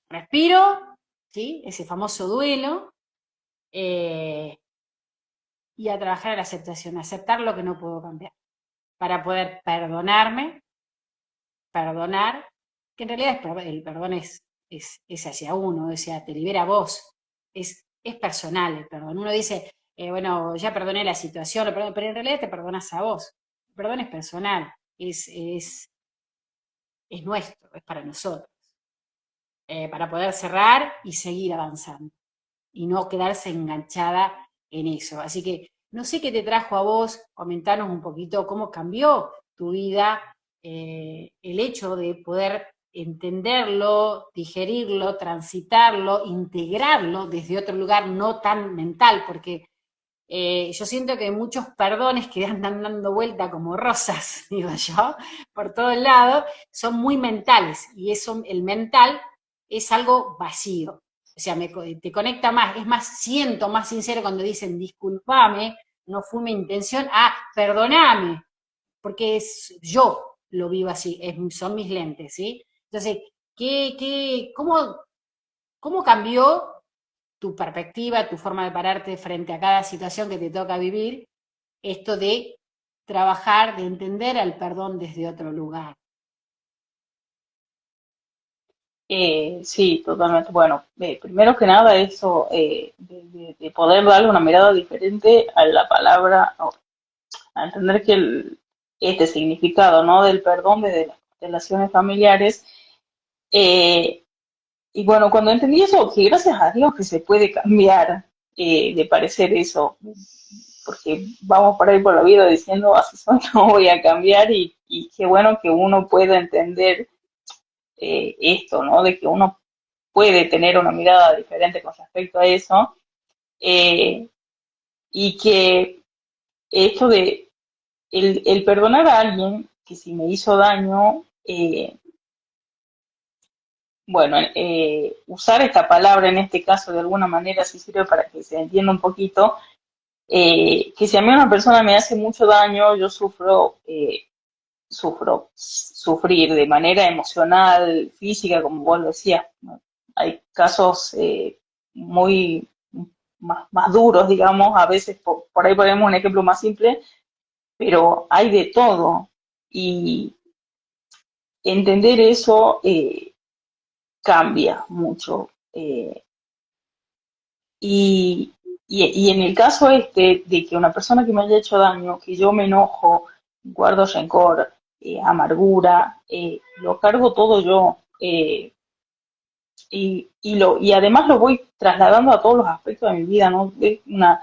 A: respiro, ¿sí? Ese famoso duelo, eh, y a trabajar en la aceptación, aceptar lo que no puedo cambiar, para poder perdonarme, perdonar, que en realidad el perdón es hacia uno, o sea, te libera a vos, es personal el perdón. Uno dice, bueno, ya perdoné la situación, lo perdono, pero en realidad te perdonas a vos. El perdón es personal, es nuestro, es para nosotros, para poder cerrar y seguir avanzando y no quedarse enganchada en eso. Así que no sé qué te trajo a vos, comentanos un poquito cómo cambió tu vida el hecho de poder entenderlo, digerirlo, transitarlo, integrarlo desde otro lugar no tan mental, porque yo siento que muchos perdones que andan dando vuelta como rosas, digo yo, por todos lados, son muy mentales y eso, el mental es algo vacío. O sea, te conecta más, es más, siento más sincero cuando dicen discúlpame, no fue mi intención, perdoname, porque yo lo vivo así, son mis lentes, ¿sí? Entonces, cómo cambió tu perspectiva, tu forma de pararte frente a cada situación que te toca vivir, esto de trabajar, de entender al perdón desde otro lugar?
B: Sí, totalmente. Bueno, primero que nada eso de poder darle una mirada diferente a la palabra, a entender que este significado, ¿no? Del perdón desde las relaciones familiares. eh, y bueno, cuando entendí eso, que gracias a Dios que se puede cambiar de parecer eso, porque vamos por ahí por la vida diciendo así soy, no voy a cambiar y qué bueno que uno pueda entender esto, ¿no? De que uno puede tener una mirada diferente con respecto a eso, eh, y que esto de el perdonar a alguien que si me hizo daño, bueno, usar esta palabra en este caso de alguna manera sí sirve para que se entienda un poquito, que si a mí una persona me hace mucho daño, yo sufro sufrir de manera emocional, física, como vos lo decías. ¿No? Hay casos muy más duros, digamos, a veces por ahí ponemos un ejemplo más simple, pero hay de todo. Y entender eso cambia mucho. Y, y en el caso este de que una persona que me haya hecho daño, que yo me enojo, guardo rencor, amargura, lo cargo todo yo. Y además lo voy trasladando a todos los aspectos de mi vida, ¿no? Es una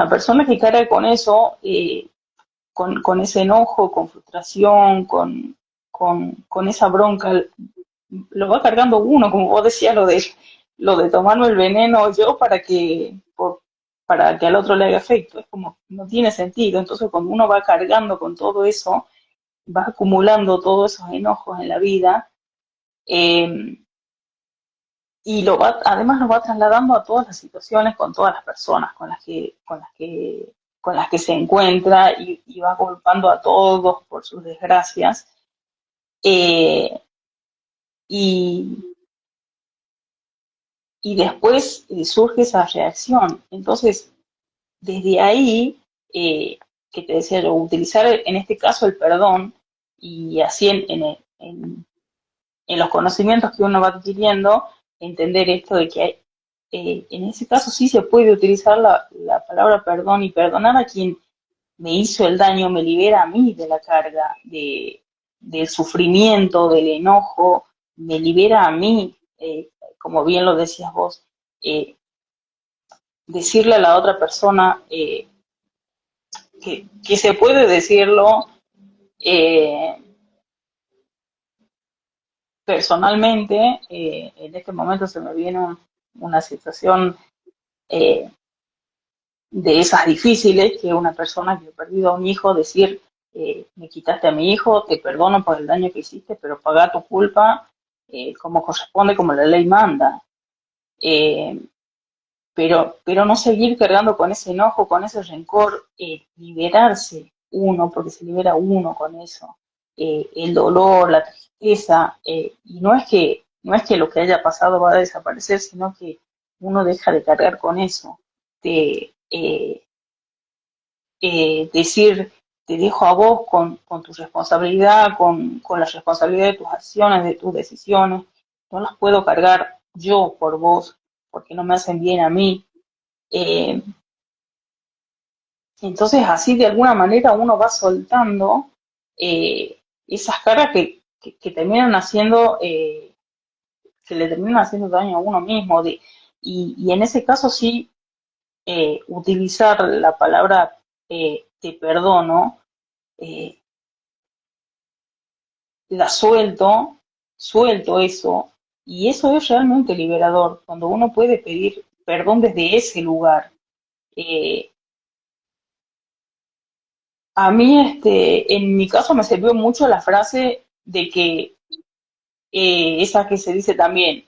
B: persona que carga con eso, con ese enojo, con frustración, con esa bronca, lo va cargando uno, como vos decías, lo de tomarme el veneno yo para que al otro le haga efecto, es como, no tiene sentido. Entonces cuando uno va cargando con todo eso, va acumulando todos esos enojos en la vida, eh, y además lo va trasladando a todas las situaciones, con todas las personas con las que se encuentra, y va culpando a todos por sus desgracias. eh, y, y después surge esa reacción. Entonces, desde ahí, que te decía yo, utilizar en este caso el perdón, y así en los conocimientos que uno va adquiriendo, entender esto de que en ese caso sí se puede utilizar la palabra perdón, y perdonar a quien me hizo el daño me libera a mí de la carga, del sufrimiento, del enojo, me libera a mí, como bien lo decías vos, decirle a la otra persona que se puede decirlo. eh, Personalmente, en este momento se me viene una situación eh, de esas difíciles, que una persona que ha perdido a un hijo, decir, me quitaste a mi hijo, te perdono por el daño que hiciste, pero paga tu culpa como corresponde, como la ley manda. Eh, pero no seguir cargando con ese enojo, con ese rencor, liberarse uno, porque se libera uno con eso, el dolor, la tristeza, y no es que lo que haya pasado va a desaparecer, sino que uno deja de cargar con eso. de decir, te dejo a vos con tu responsabilidad, con la responsabilidad de tus acciones, de tus decisiones, no las puedo cargar yo por vos, porque no me hacen bien a mí. Eh, entonces así de alguna manera uno va soltando esas cargas que terminan haciendo, que le terminan haciendo daño a uno mismo. Y en ese caso sí, utilizar la palabra te perdono, eh, la suelto eso, y eso es realmente liberador, cuando uno puede pedir perdón desde ese lugar. Eh, a mí, en mi caso me sirvió mucho la frase de que, esa que se dice también,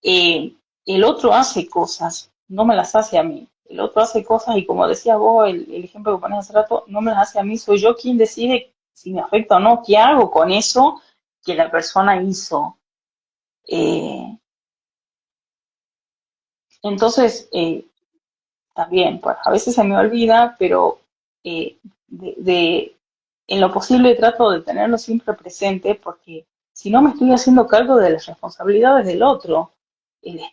B: eh, el otro hace cosas, no me las hace a mí. El otro hace cosas y como decía vos, el ejemplo que pones hace rato, no me las hace a mí, soy yo quien decide si me afecta o no, qué hago con eso que la persona hizo. Eh, entonces, también, pues a veces se me olvida, pero eh, en lo posible trato de tenerlo siempre presente porque si no me estoy haciendo cargo de las responsabilidades del otro. Le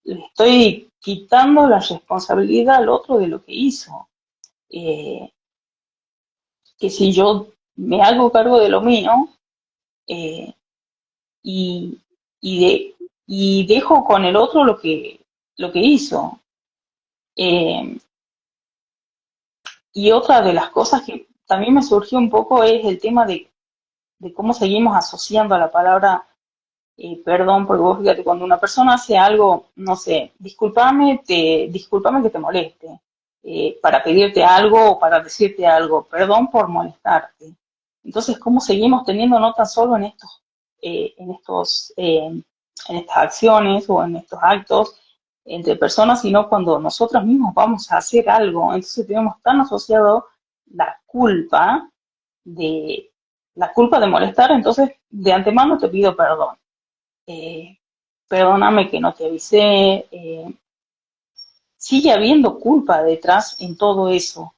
B: estoy quitando la responsabilidad al otro de lo que hizo. Eh, que si yo me hago cargo de lo mío, eh, y, y dejo con el otro lo que hizo. Eh, y otra de las cosas que también me surgió un poco es el tema de cómo seguimos asociando a la palabra perdón, porque vos fíjate, cuando una persona hace algo, no sé, discúlpame que te moleste, para pedirte algo o para decirte algo, perdón por molestarte. Entonces, ¿cómo seguimos teniendo no tan solo en estas acciones o en estos actos entre personas, sino cuando nosotros mismos vamos a hacer algo? Entonces tenemos tan asociado la culpa de la culpa de molestar, entonces de antemano te pido perdón. eh, Perdóname que no te avisé. Sigue habiendo culpa detrás en todo eso.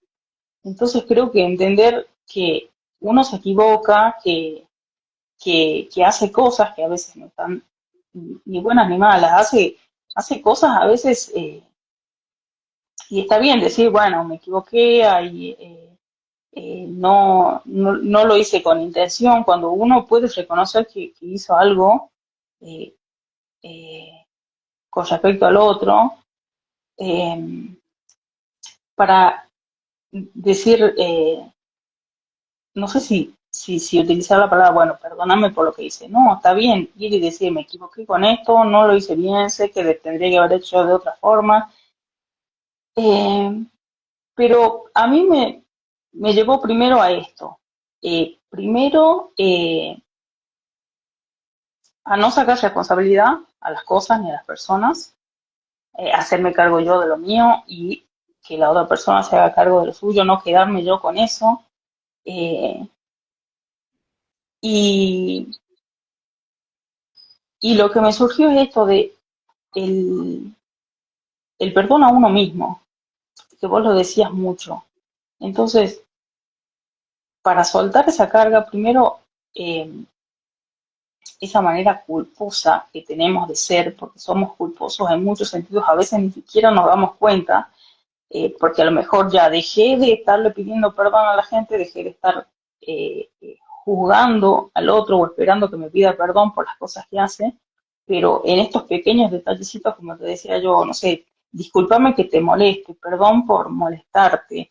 B: Entonces creo que entender que uno se equivoca, que hace cosas que a veces no están ni buenas ni malas, hace cosas a veces, y está bien decir, bueno, me equivoqué, ahí, no lo hice con intención, cuando uno puede reconocer que hizo algo eh, eh, con respecto al otro, eh, para decir, no sé si utilizar la palabra, bueno, perdóname por lo que hice. No, está bien ir y decir, me equivoqué con esto, no lo hice bien, sé que tendría que haber hecho de otra forma. Eh, pero a mí me llevó primero a esto. Primero, a no sacar responsabilidad a las cosas ni a las personas, hacerme cargo yo de lo mío y que la otra persona se haga cargo de lo suyo, no quedarme yo con eso. Eh, y, y lo que me surgió es esto de el, el perdón a uno mismo, que vos lo decías mucho. Entonces, para soltar esa carga, primero, esa manera culposa que tenemos de ser, porque somos culposos en muchos sentidos, a veces ni siquiera nos damos cuenta, porque a lo mejor ya dejé de estarle pidiendo perdón a la gente, dejé de estar juzgando al otro o esperando que me pida perdón por las cosas que hace, pero en estos pequeños detallecitos, como te decía yo, no sé, discúlpame que te moleste, perdón por molestarte,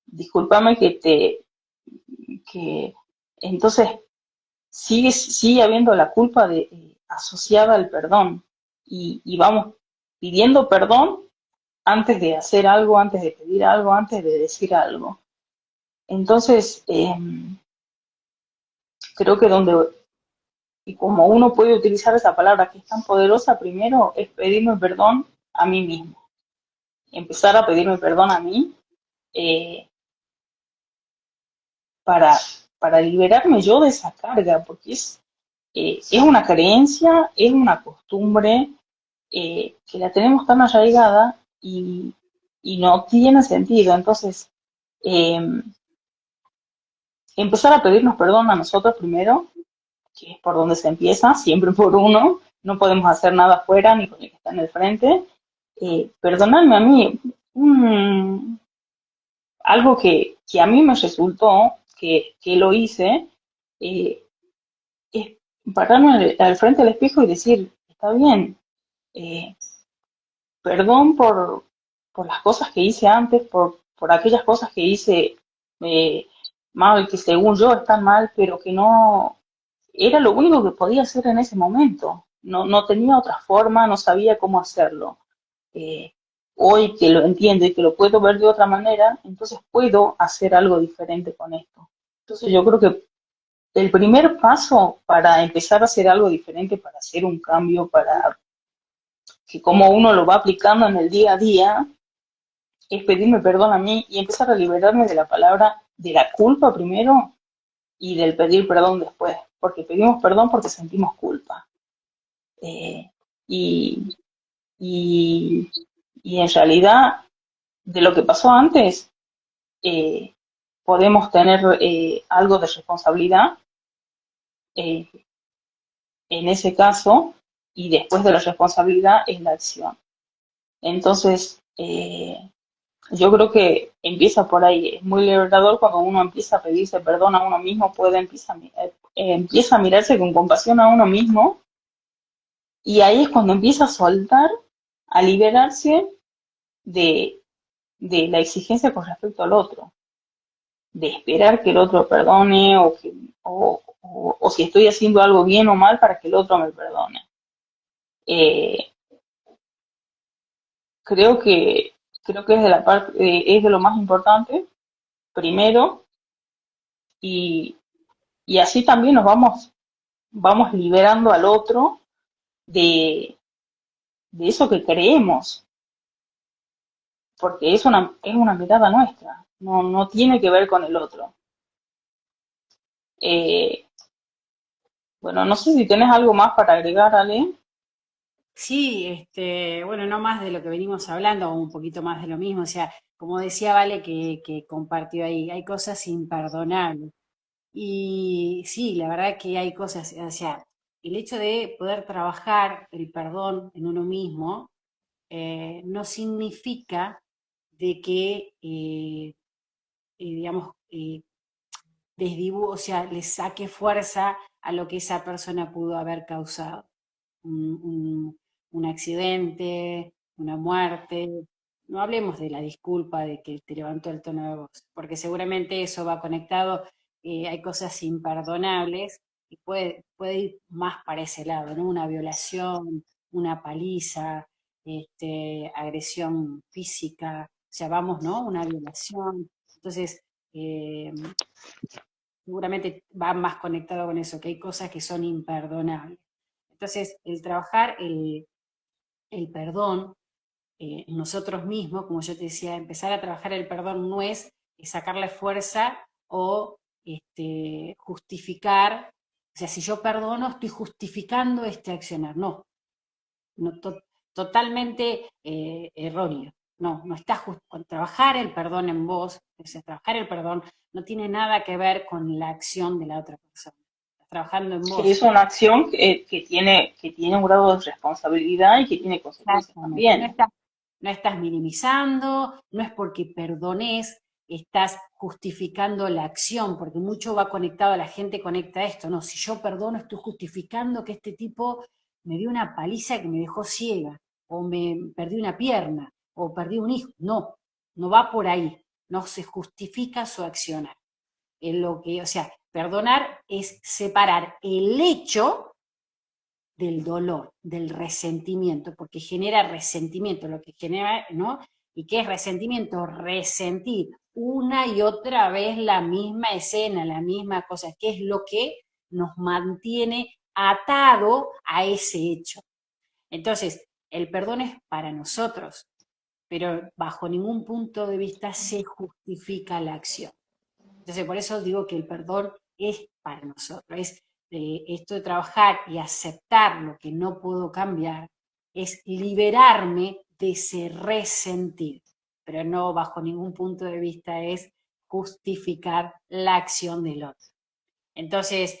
B: discúlpame que, entonces sigue habiendo la culpa asociada al perdón y vamos pidiendo perdón antes de hacer algo, antes de pedir algo, antes de decir algo. Entonces, creo que y como uno puede utilizar esa palabra que es tan poderosa, primero es pedirme perdón a mí mismo, empezar a pedirme perdón a mí, eh, para, para liberarme yo de esa carga, porque es una creencia, es una costumbre, que la tenemos tan arraigada y no tiene sentido. Entonces, eh, empezar a pedirnos perdón a nosotros primero, que es por donde se empieza, siempre por uno, no podemos hacer nada afuera ni con el que está en el frente. Perdonarme a mí, mm, algo que a mí me resultó, que lo hice, eh, es pararme al frente del espejo y decir, está bien, eh, perdón por las cosas que hice antes, por aquellas cosas que hice eh, mal, que según yo están mal, pero que no era lo único que podía hacer en ese momento. No, no tenía otra forma, no sabía cómo hacerlo. Eh, Hoy que lo entiendo y que lo puedo ver de otra manera, entonces puedo hacer algo diferente con esto. Entonces yo creo que el primer paso para empezar a hacer algo diferente, para hacer un cambio, para que como uno lo va aplicando en el día a día, es pedirme perdón a mí y empezar a liberarme de la palabra de la culpa primero y del pedir perdón después, porque pedimos perdón porque sentimos culpa. Eh, y, y, y en realidad, de lo que pasó antes, eh, podemos tener algo de responsabilidad eh, en ese caso, y después de la responsabilidad es la acción. Entonces, yo creo que empieza por ahí. Es muy liberador cuando uno empieza a pedirse perdón a uno mismo, empieza a mirarse con compasión a uno mismo, y ahí es cuando empieza a soltar, a liberarse de, de la exigencia con respecto al otro, de esperar que el otro perdone o si estoy haciendo algo bien o mal para que el otro me perdone. Eh, creo que creo que es de la parte es de lo más importante primero, y, y así también nos vamos liberando al otro de, de eso que creemos, porque es una mirada nuestra, no, no tiene que ver con el otro. Eh, bueno, no sé si tenés algo más para agregar, Ale.
A: Sí, bueno, no más de lo que venimos hablando, o un poquito más de lo mismo. O sea, como decía Vale que compartió ahí, hay cosas imperdonables. Y sí, la verdad que hay cosas, o sea, el hecho de poder trabajar el perdón en uno mismo no significa de que, digamos, o sea, le saque fuerza a lo que esa persona pudo haber causado. Un, un- un accidente, una muerte. No hablemos de la disculpa de que te levantó el tono de voz, porque seguramente eso va conectado, hay cosas imperdonables y puede ir más para ese lado, ¿no? Una violación, una paliza, agresión física, o sea, vamos, ¿no? Una violación. Entonces, eh, seguramente va más conectado con eso, que hay cosas que son imperdonables. Entonces, el trabajar el perdón en nosotros mismos, como yo te decía, empezar a trabajar el perdón no es sacarle fuerza o justificar, o sea, si yo perdono, estoy justificando este accionar. No, no totalmente erróneo. No, no está con trabajar el perdón en vos, o sea, trabajar el perdón no tiene nada que ver con la acción de la otra persona. Estás trabajando en
B: Que
A: vos.
B: es una acción que tiene un grado de responsabilidad y que tiene consecuencias
A: Exactamente.
B: también.
A: No estás minimizando, no es porque perdones, estás justificando la acción, porque mucho va conectado, la gente conecta esto, no, si yo perdono estoy justificando que este tipo me dio una paliza que me dejó ciega, o me perdí una pierna, o perdí un hijo. No, no va por ahí, no se justifica su accionar. En lo que, o sea, perdonar es separar el hecho del dolor, del resentimiento, porque genera resentimiento, lo que genera, ¿no? ¿Y qué es resentimiento? Resentir una y otra vez la misma escena, la misma cosa, que es lo que nos mantiene atado a ese hecho. Entonces, el perdón es para nosotros, pero bajo ningún punto de vista se justifica la acción. Entonces, por eso digo que el perdón es para nosotros, es esto de trabajar y aceptar lo que no puedo cambiar, es liberarme de ese resentir, pero no bajo ningún punto de vista es justificar la acción del otro. Entonces,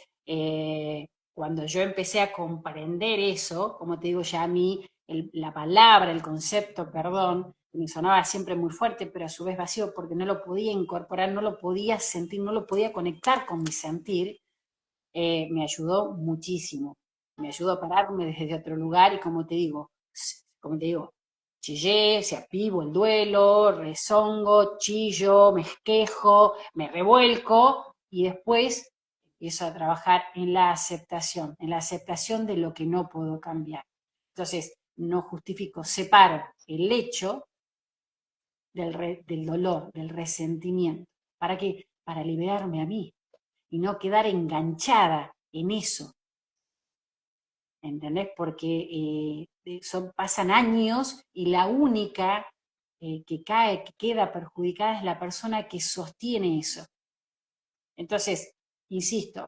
A: cuando yo empecé a comprender eso, como te digo, ya a mí la palabra, el concepto, perdón, me sonaba siempre muy fuerte, pero a su vez vacío porque no lo podía incorporar, no lo podía sentir, no lo podía conectar con mi sentir, me ayudó muchísimo. Me ayudó a pararme desde otro lugar y como te digo, chillé, se apivo el duelo, rezongo, chillo, me quejo, me revuelco y después empiezo a trabajar en la aceptación de lo que no puedo cambiar. Entonces, no justifico, separo el hecho del dolor, del resentimiento. ¿Para qué? Para liberarme a mí y no quedar enganchada en eso, ¿entendés? Porque pasan años y la única que cae, que queda perjudicada es la persona que sostiene eso. Entonces, insisto,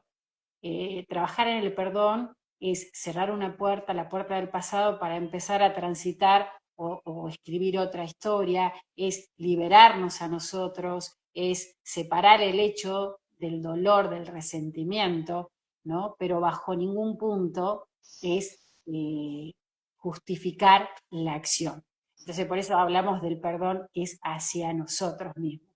A: trabajar en el perdón es cerrar una puerta, la puerta del pasado, para empezar a transitar o escribir otra historia, es liberarnos a nosotros, es separar el hecho del dolor, del resentimiento, ¿no? Pero bajo ningún punto es justificar la acción. Entonces, por eso hablamos del perdón, que es hacia nosotros mismos,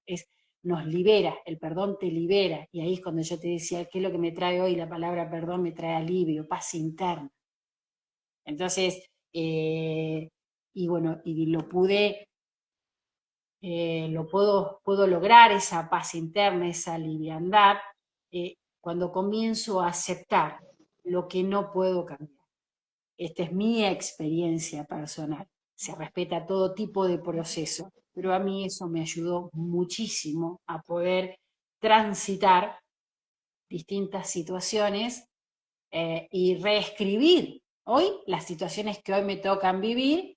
A: nos libera, el perdón te libera, y ahí es cuando yo te decía, ¿qué es lo que me trae hoy? La palabra perdón me trae alivio, paz interna. Entonces, y bueno, y puedo lograr esa paz interna, esa liviandad, cuando comienzo a aceptar lo que no puedo cambiar. Esta es mi experiencia personal. Se respeta todo tipo de proceso, pero a mí eso me ayudó muchísimo a poder transitar distintas situaciones y reescribir hoy las situaciones que hoy me tocan vivir,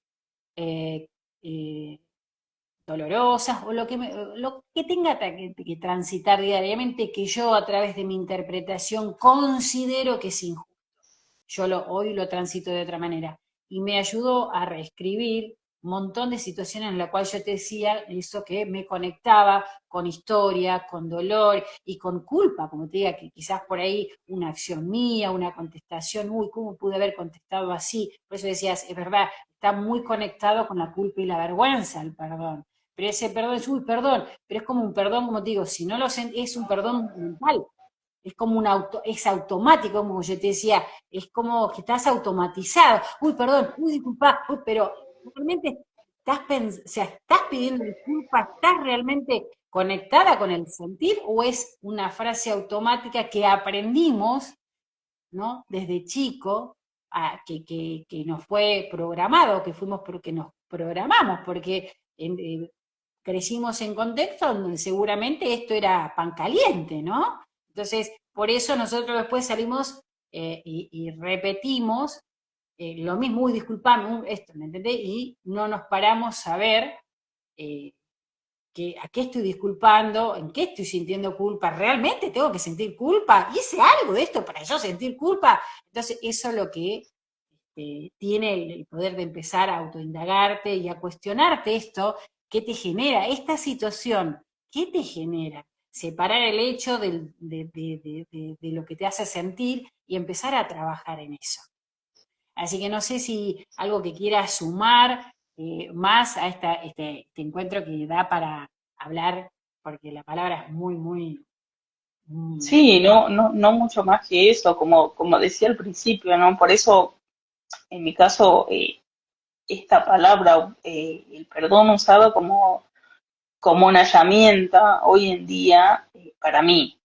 A: eh, eh, dolorosas, o lo que tenga que transitar diariamente, que yo a través de mi interpretación considero que es injusto. Hoy lo transito de otra manera. Y me ayudó a reescribir un montón de situaciones en las cuales yo te decía eso, que me conectaba con historia, con dolor y con culpa, como te diga, que quizás por ahí una acción mía, una contestación, uy, ¿cómo pude haber contestado así? Por eso decías, es verdad, está muy conectado con la culpa y la vergüenza el perdón. Pero ese perdón es, uy, perdón, pero es como un perdón, como te digo, si no es un perdón mental, es como es automático, como yo te decía, es como que estás automatizado. Uy, perdón, uy, disculpa, uy, pero realmente o sea, estás pidiendo disculpas, estás realmente conectada con el sentir, o es una frase automática que aprendimos, ¿no? Desde chico, que nos fue programado, que nos programamos, porque crecimos en contextos donde seguramente esto era pan caliente, ¿no? Entonces, por eso nosotros después salimos y repetimos lo mismo, uy, disculpame, esto, ¿me entendés? Y no nos paramos a ver eh, a qué estoy disculpando, en qué estoy sintiendo culpa, realmente tengo que sentir culpa, hice algo de esto para yo sentir culpa. Entonces, eso es lo que tiene el poder de empezar a autoindagarte y a cuestionarte esto, ¿qué te genera esta situación? ¿Qué te genera? Separar el hecho de lo que te hace sentir y empezar a trabajar en eso. Así que no sé si algo que quieras sumar más a este encuentro que da para hablar, porque la palabra es muy, muy...
B: Sí, no mucho más que eso, como decía al principio, ¿no? Por eso, en mi caso, esta palabra, el perdón usado como una herramienta hoy en día, para mí,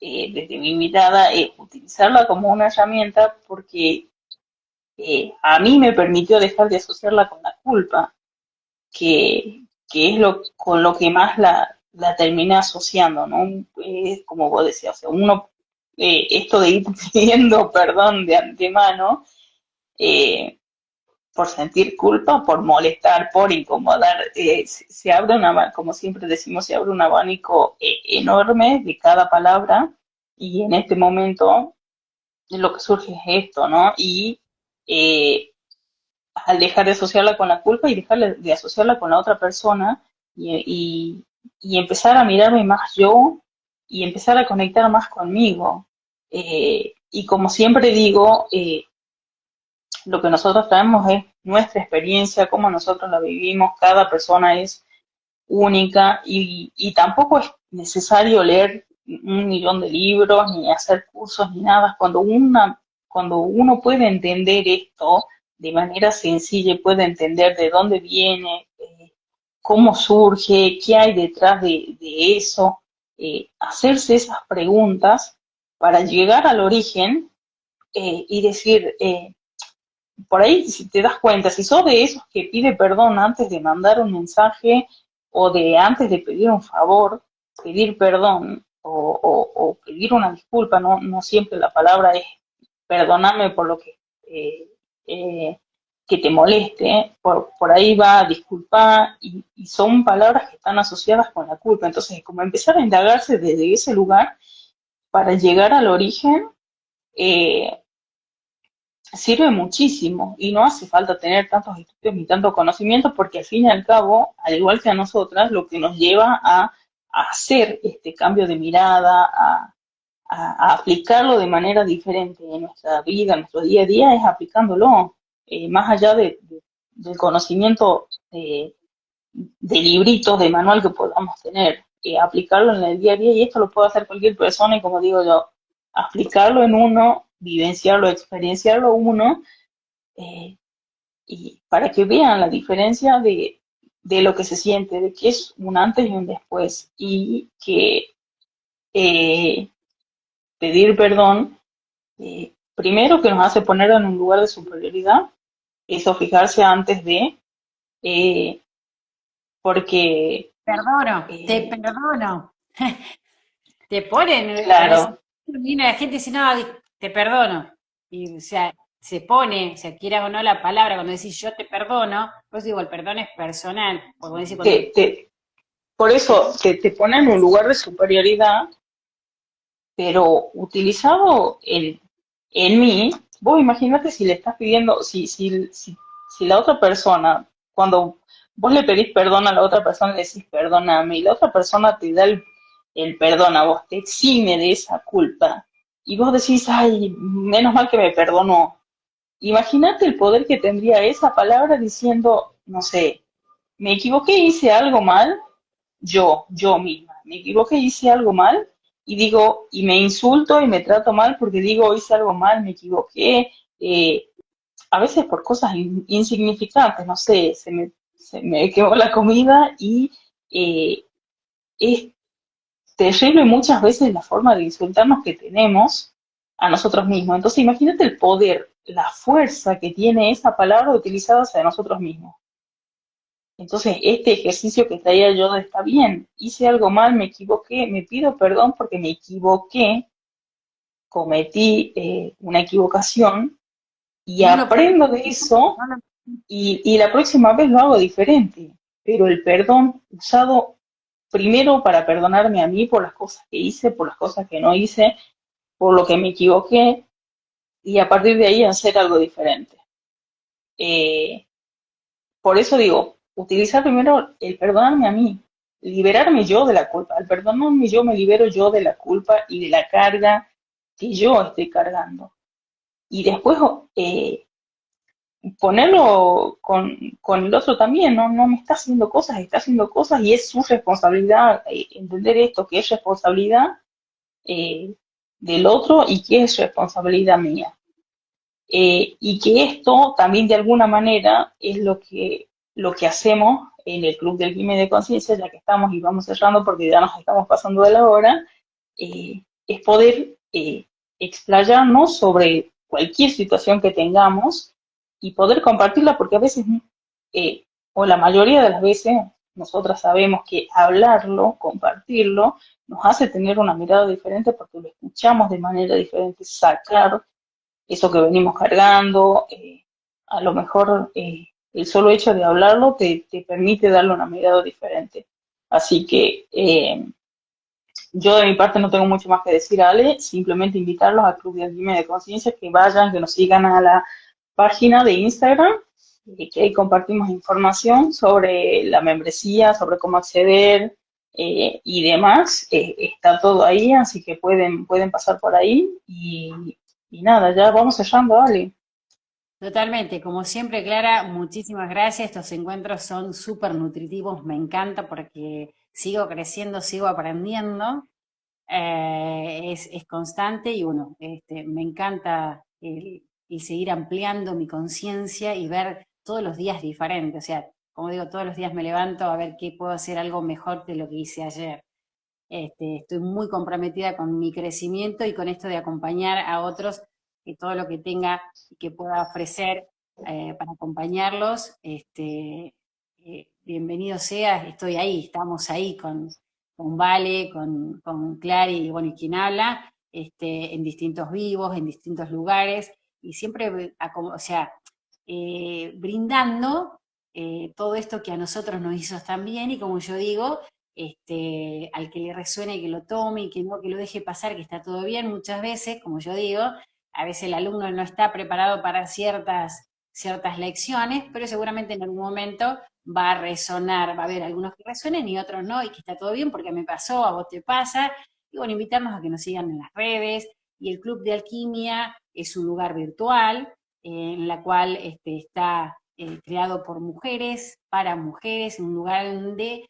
B: desde mi mirada, utilizarla como una herramienta porque a mí me permitió dejar de asociarla con la culpa, que es con lo que más la terminé asociando, ¿no? Como vos decías, o sea, esto de ir pidiendo perdón de antemano, eh, por sentir culpa, por molestar, por incomodar, se abre como siempre decimos, se abre un abanico enorme de cada palabra, y en este momento lo que surge es esto, ¿no? Y eh, al dejar de asociarla con la culpa y dejar de asociarla con la otra persona y empezar a mirarme más yo y empezar a conectar más conmigo. Y como siempre digo, lo que nosotros traemos es nuestra experiencia, cómo nosotros la vivimos, cada persona es única y tampoco es necesario leer 1 millón de libros ni hacer cursos ni nada. Cuando uno puede entender esto de manera sencilla y puede entender de dónde viene, cómo surge, qué hay detrás de eso, hacerse esas preguntas para llegar al origen y decir, por ahí si te das cuenta, si sos de esos que pide perdón antes de mandar un mensaje o de antes de pedir un favor, pedir perdón o pedir una disculpa, no siempre la palabra es perdonarme por lo eh, que te moleste, por ahí va a disculpar y son palabras que están asociadas con la culpa. Entonces, es como empezar a indagarse desde ese lugar para llegar al origen. eh, Sirve muchísimo y no hace falta tener tantos estudios ni tanto conocimiento porque al fin y al cabo, al igual que a nosotras, lo que nos lleva a hacer este cambio de mirada, a aplicarlo de manera diferente en nuestra vida, en nuestro día a día, es aplicándolo, más allá del conocimiento de libritos, de manual que podamos tener, aplicarlo en el día a día y esto lo puede hacer cualquier persona y como digo yo, aplicarlo en uno, vivenciarlo, experienciarlo uno eh, y para que vean la diferencia de lo que se siente, de que es un antes y un después, y que eh, pedir perdón, primero que nos hace poner en un lugar de superioridad, eso fijarse antes de, eh, porque,
A: Perdono, te
B: eh,
A: perdono. Te ponen, cuando
B: claro,
A: viene la gente dice, no, te perdono. Y, o sea, se pone, o sea, quieras o no la palabra, cuando decís yo te perdono, pues digo, el perdón es personal. Porque cuando decís, cuando
B: te, te, por eso te pone en un lugar de superioridad, pero utilizado en mí, vos imagínate si le estás pidiendo, si la otra persona, cuando vos le pedís perdón a la otra persona, le decís perdóname, y la otra persona te da el perdón a vos, te exime de esa culpa, y vos decís, ay, menos mal que me perdonó. Imagínate el poder que tendría esa palabra diciendo, no sé, me equivoqué, hice algo mal, yo misma, me equivoqué, hice algo mal y digo, y me insulto y me trato mal porque digo, hice algo mal, me equivoqué, a veces por cosas insignificantes, no sé, se me quemó la comida y es terrible muchas veces la forma de insultarnos que tenemos a nosotros mismos. Entonces imagínate el poder, la fuerza que tiene esa palabra utilizada hacia nosotros mismos. Entonces, este ejercicio que traía yo de está bien, hice algo mal, me equivoqué, me pido perdón porque me equivoqué, cometí una equivocación y
A: no lo puedes,
B: aprendo de eso
A: no lo-
B: y la próxima vez lo hago diferente. Pero el perdón usado primero para perdonarme a mí por las cosas que hice, por las cosas que no hice, por lo que me equivoqué y a partir de ahí hacer algo diferente. Eh, Por eso digo, utilizar primero el perdonarme a mí, liberarme yo de la culpa. Al perdonarme yo me libero yo de la culpa y de la carga que yo estoy cargando. Y después ponerlo con el otro también, no me está haciendo cosas y es su responsabilidad entender esto, que es responsabilidad eh, del otro y que es responsabilidad mía. Y que esto también de alguna manera es lo que hacemos en el Club del Crimen de Conciencia, ya que estamos y vamos cerrando porque ya nos estamos pasando de la hora, es poder explayarnos sobre cualquier situación que tengamos y poder compartirla porque a veces, o la mayoría de las veces, nosotras sabemos que hablarlo, compartirlo, nos hace tener una mirada diferente porque lo escuchamos de manera diferente, sacar eso que venimos cargando, a lo mejor el solo hecho de hablarlo te permite darle una mirada diferente. Así que yo de mi parte no tengo mucho más que decir, Ale, simplemente invitarlos al Club de Anime de Conciencia, que vayan, que nos sigan a la página de Instagram que ahí compartimos información sobre la membresía, sobre cómo acceder y demás. Está todo ahí, así que pueden pasar por ahí y nada, ya vamos cerrando, dale.
A: Totalmente, como siempre, Clara, muchísimas gracias. Estos encuentros son súper nutritivos, me encanta porque sigo creciendo, sigo aprendiendo. Es constante y bueno, me encanta el seguir ampliando mi conciencia y ver todos los días diferentes. O sea, como digo, todos los días me levanto a ver qué puedo hacer algo mejor de lo que hice ayer. Estoy muy comprometida con mi crecimiento y con esto de acompañar a otros que todo lo que tenga y que pueda ofrecer para acompañarlos, bienvenido sea, estoy ahí, estamos ahí con Vale, con Clary y bueno, y quien habla, en distintos vivos, en distintos lugares, y siempre, o sea, brindando todo esto que a nosotros nos hizo tan bien y como yo digo, al que le resuene que lo tome y que no, que lo deje pasar, que está todo bien muchas veces, como yo digo, a veces el alumno no está preparado para ciertas lecciones, pero seguramente en algún momento va a resonar, va a haber algunos que resuenen y otros no, y que está todo bien porque me pasó, a vos te pasa, y bueno, invitarnos a que nos sigan en las redes, y el Club de Alquimia es un lugar virtual en la cual está creado por mujeres, para mujeres, un lugar donde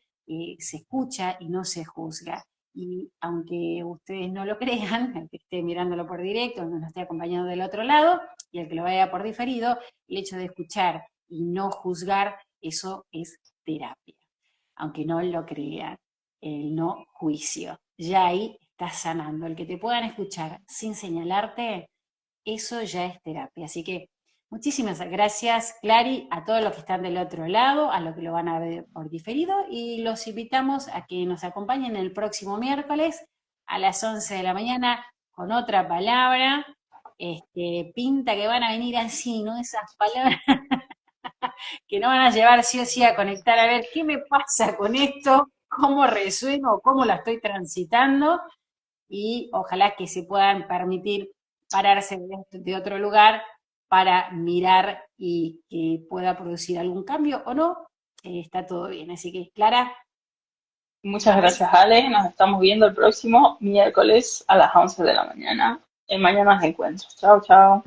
A: se escucha y no se juzga. Y aunque ustedes no lo crean, el que esté mirándolo por directo, no nos esté acompañando del otro lado, y el que lo vaya por diferido, el hecho de escuchar y no juzgar, eso es terapia. Aunque no lo crean, el no juicio. Ya ahí estás sanando. El que te puedan escuchar sin señalarte, eso ya es terapia. Así que muchísimas gracias, Clary, a todos los que están del otro lado, a los que lo van a ver por diferido, y los invitamos a que nos acompañen el próximo miércoles a las 11 de la mañana con otra palabra. Pinta que van a venir así, ¿no? Esas palabras que no van a llevar sí o sí a conectar a ver qué me pasa con esto, cómo resueno, cómo la estoy transitando y ojalá que se puedan permitir pararse de otro lugar para mirar y que pueda producir algún cambio o no, está todo bien. Así que, Clara,
B: Muchas
A: nos vemos.
B: gracias, Ale. Nos estamos viendo el próximo miércoles a las 11 de la mañana en Mañanas de Encuentro. Chao, chao.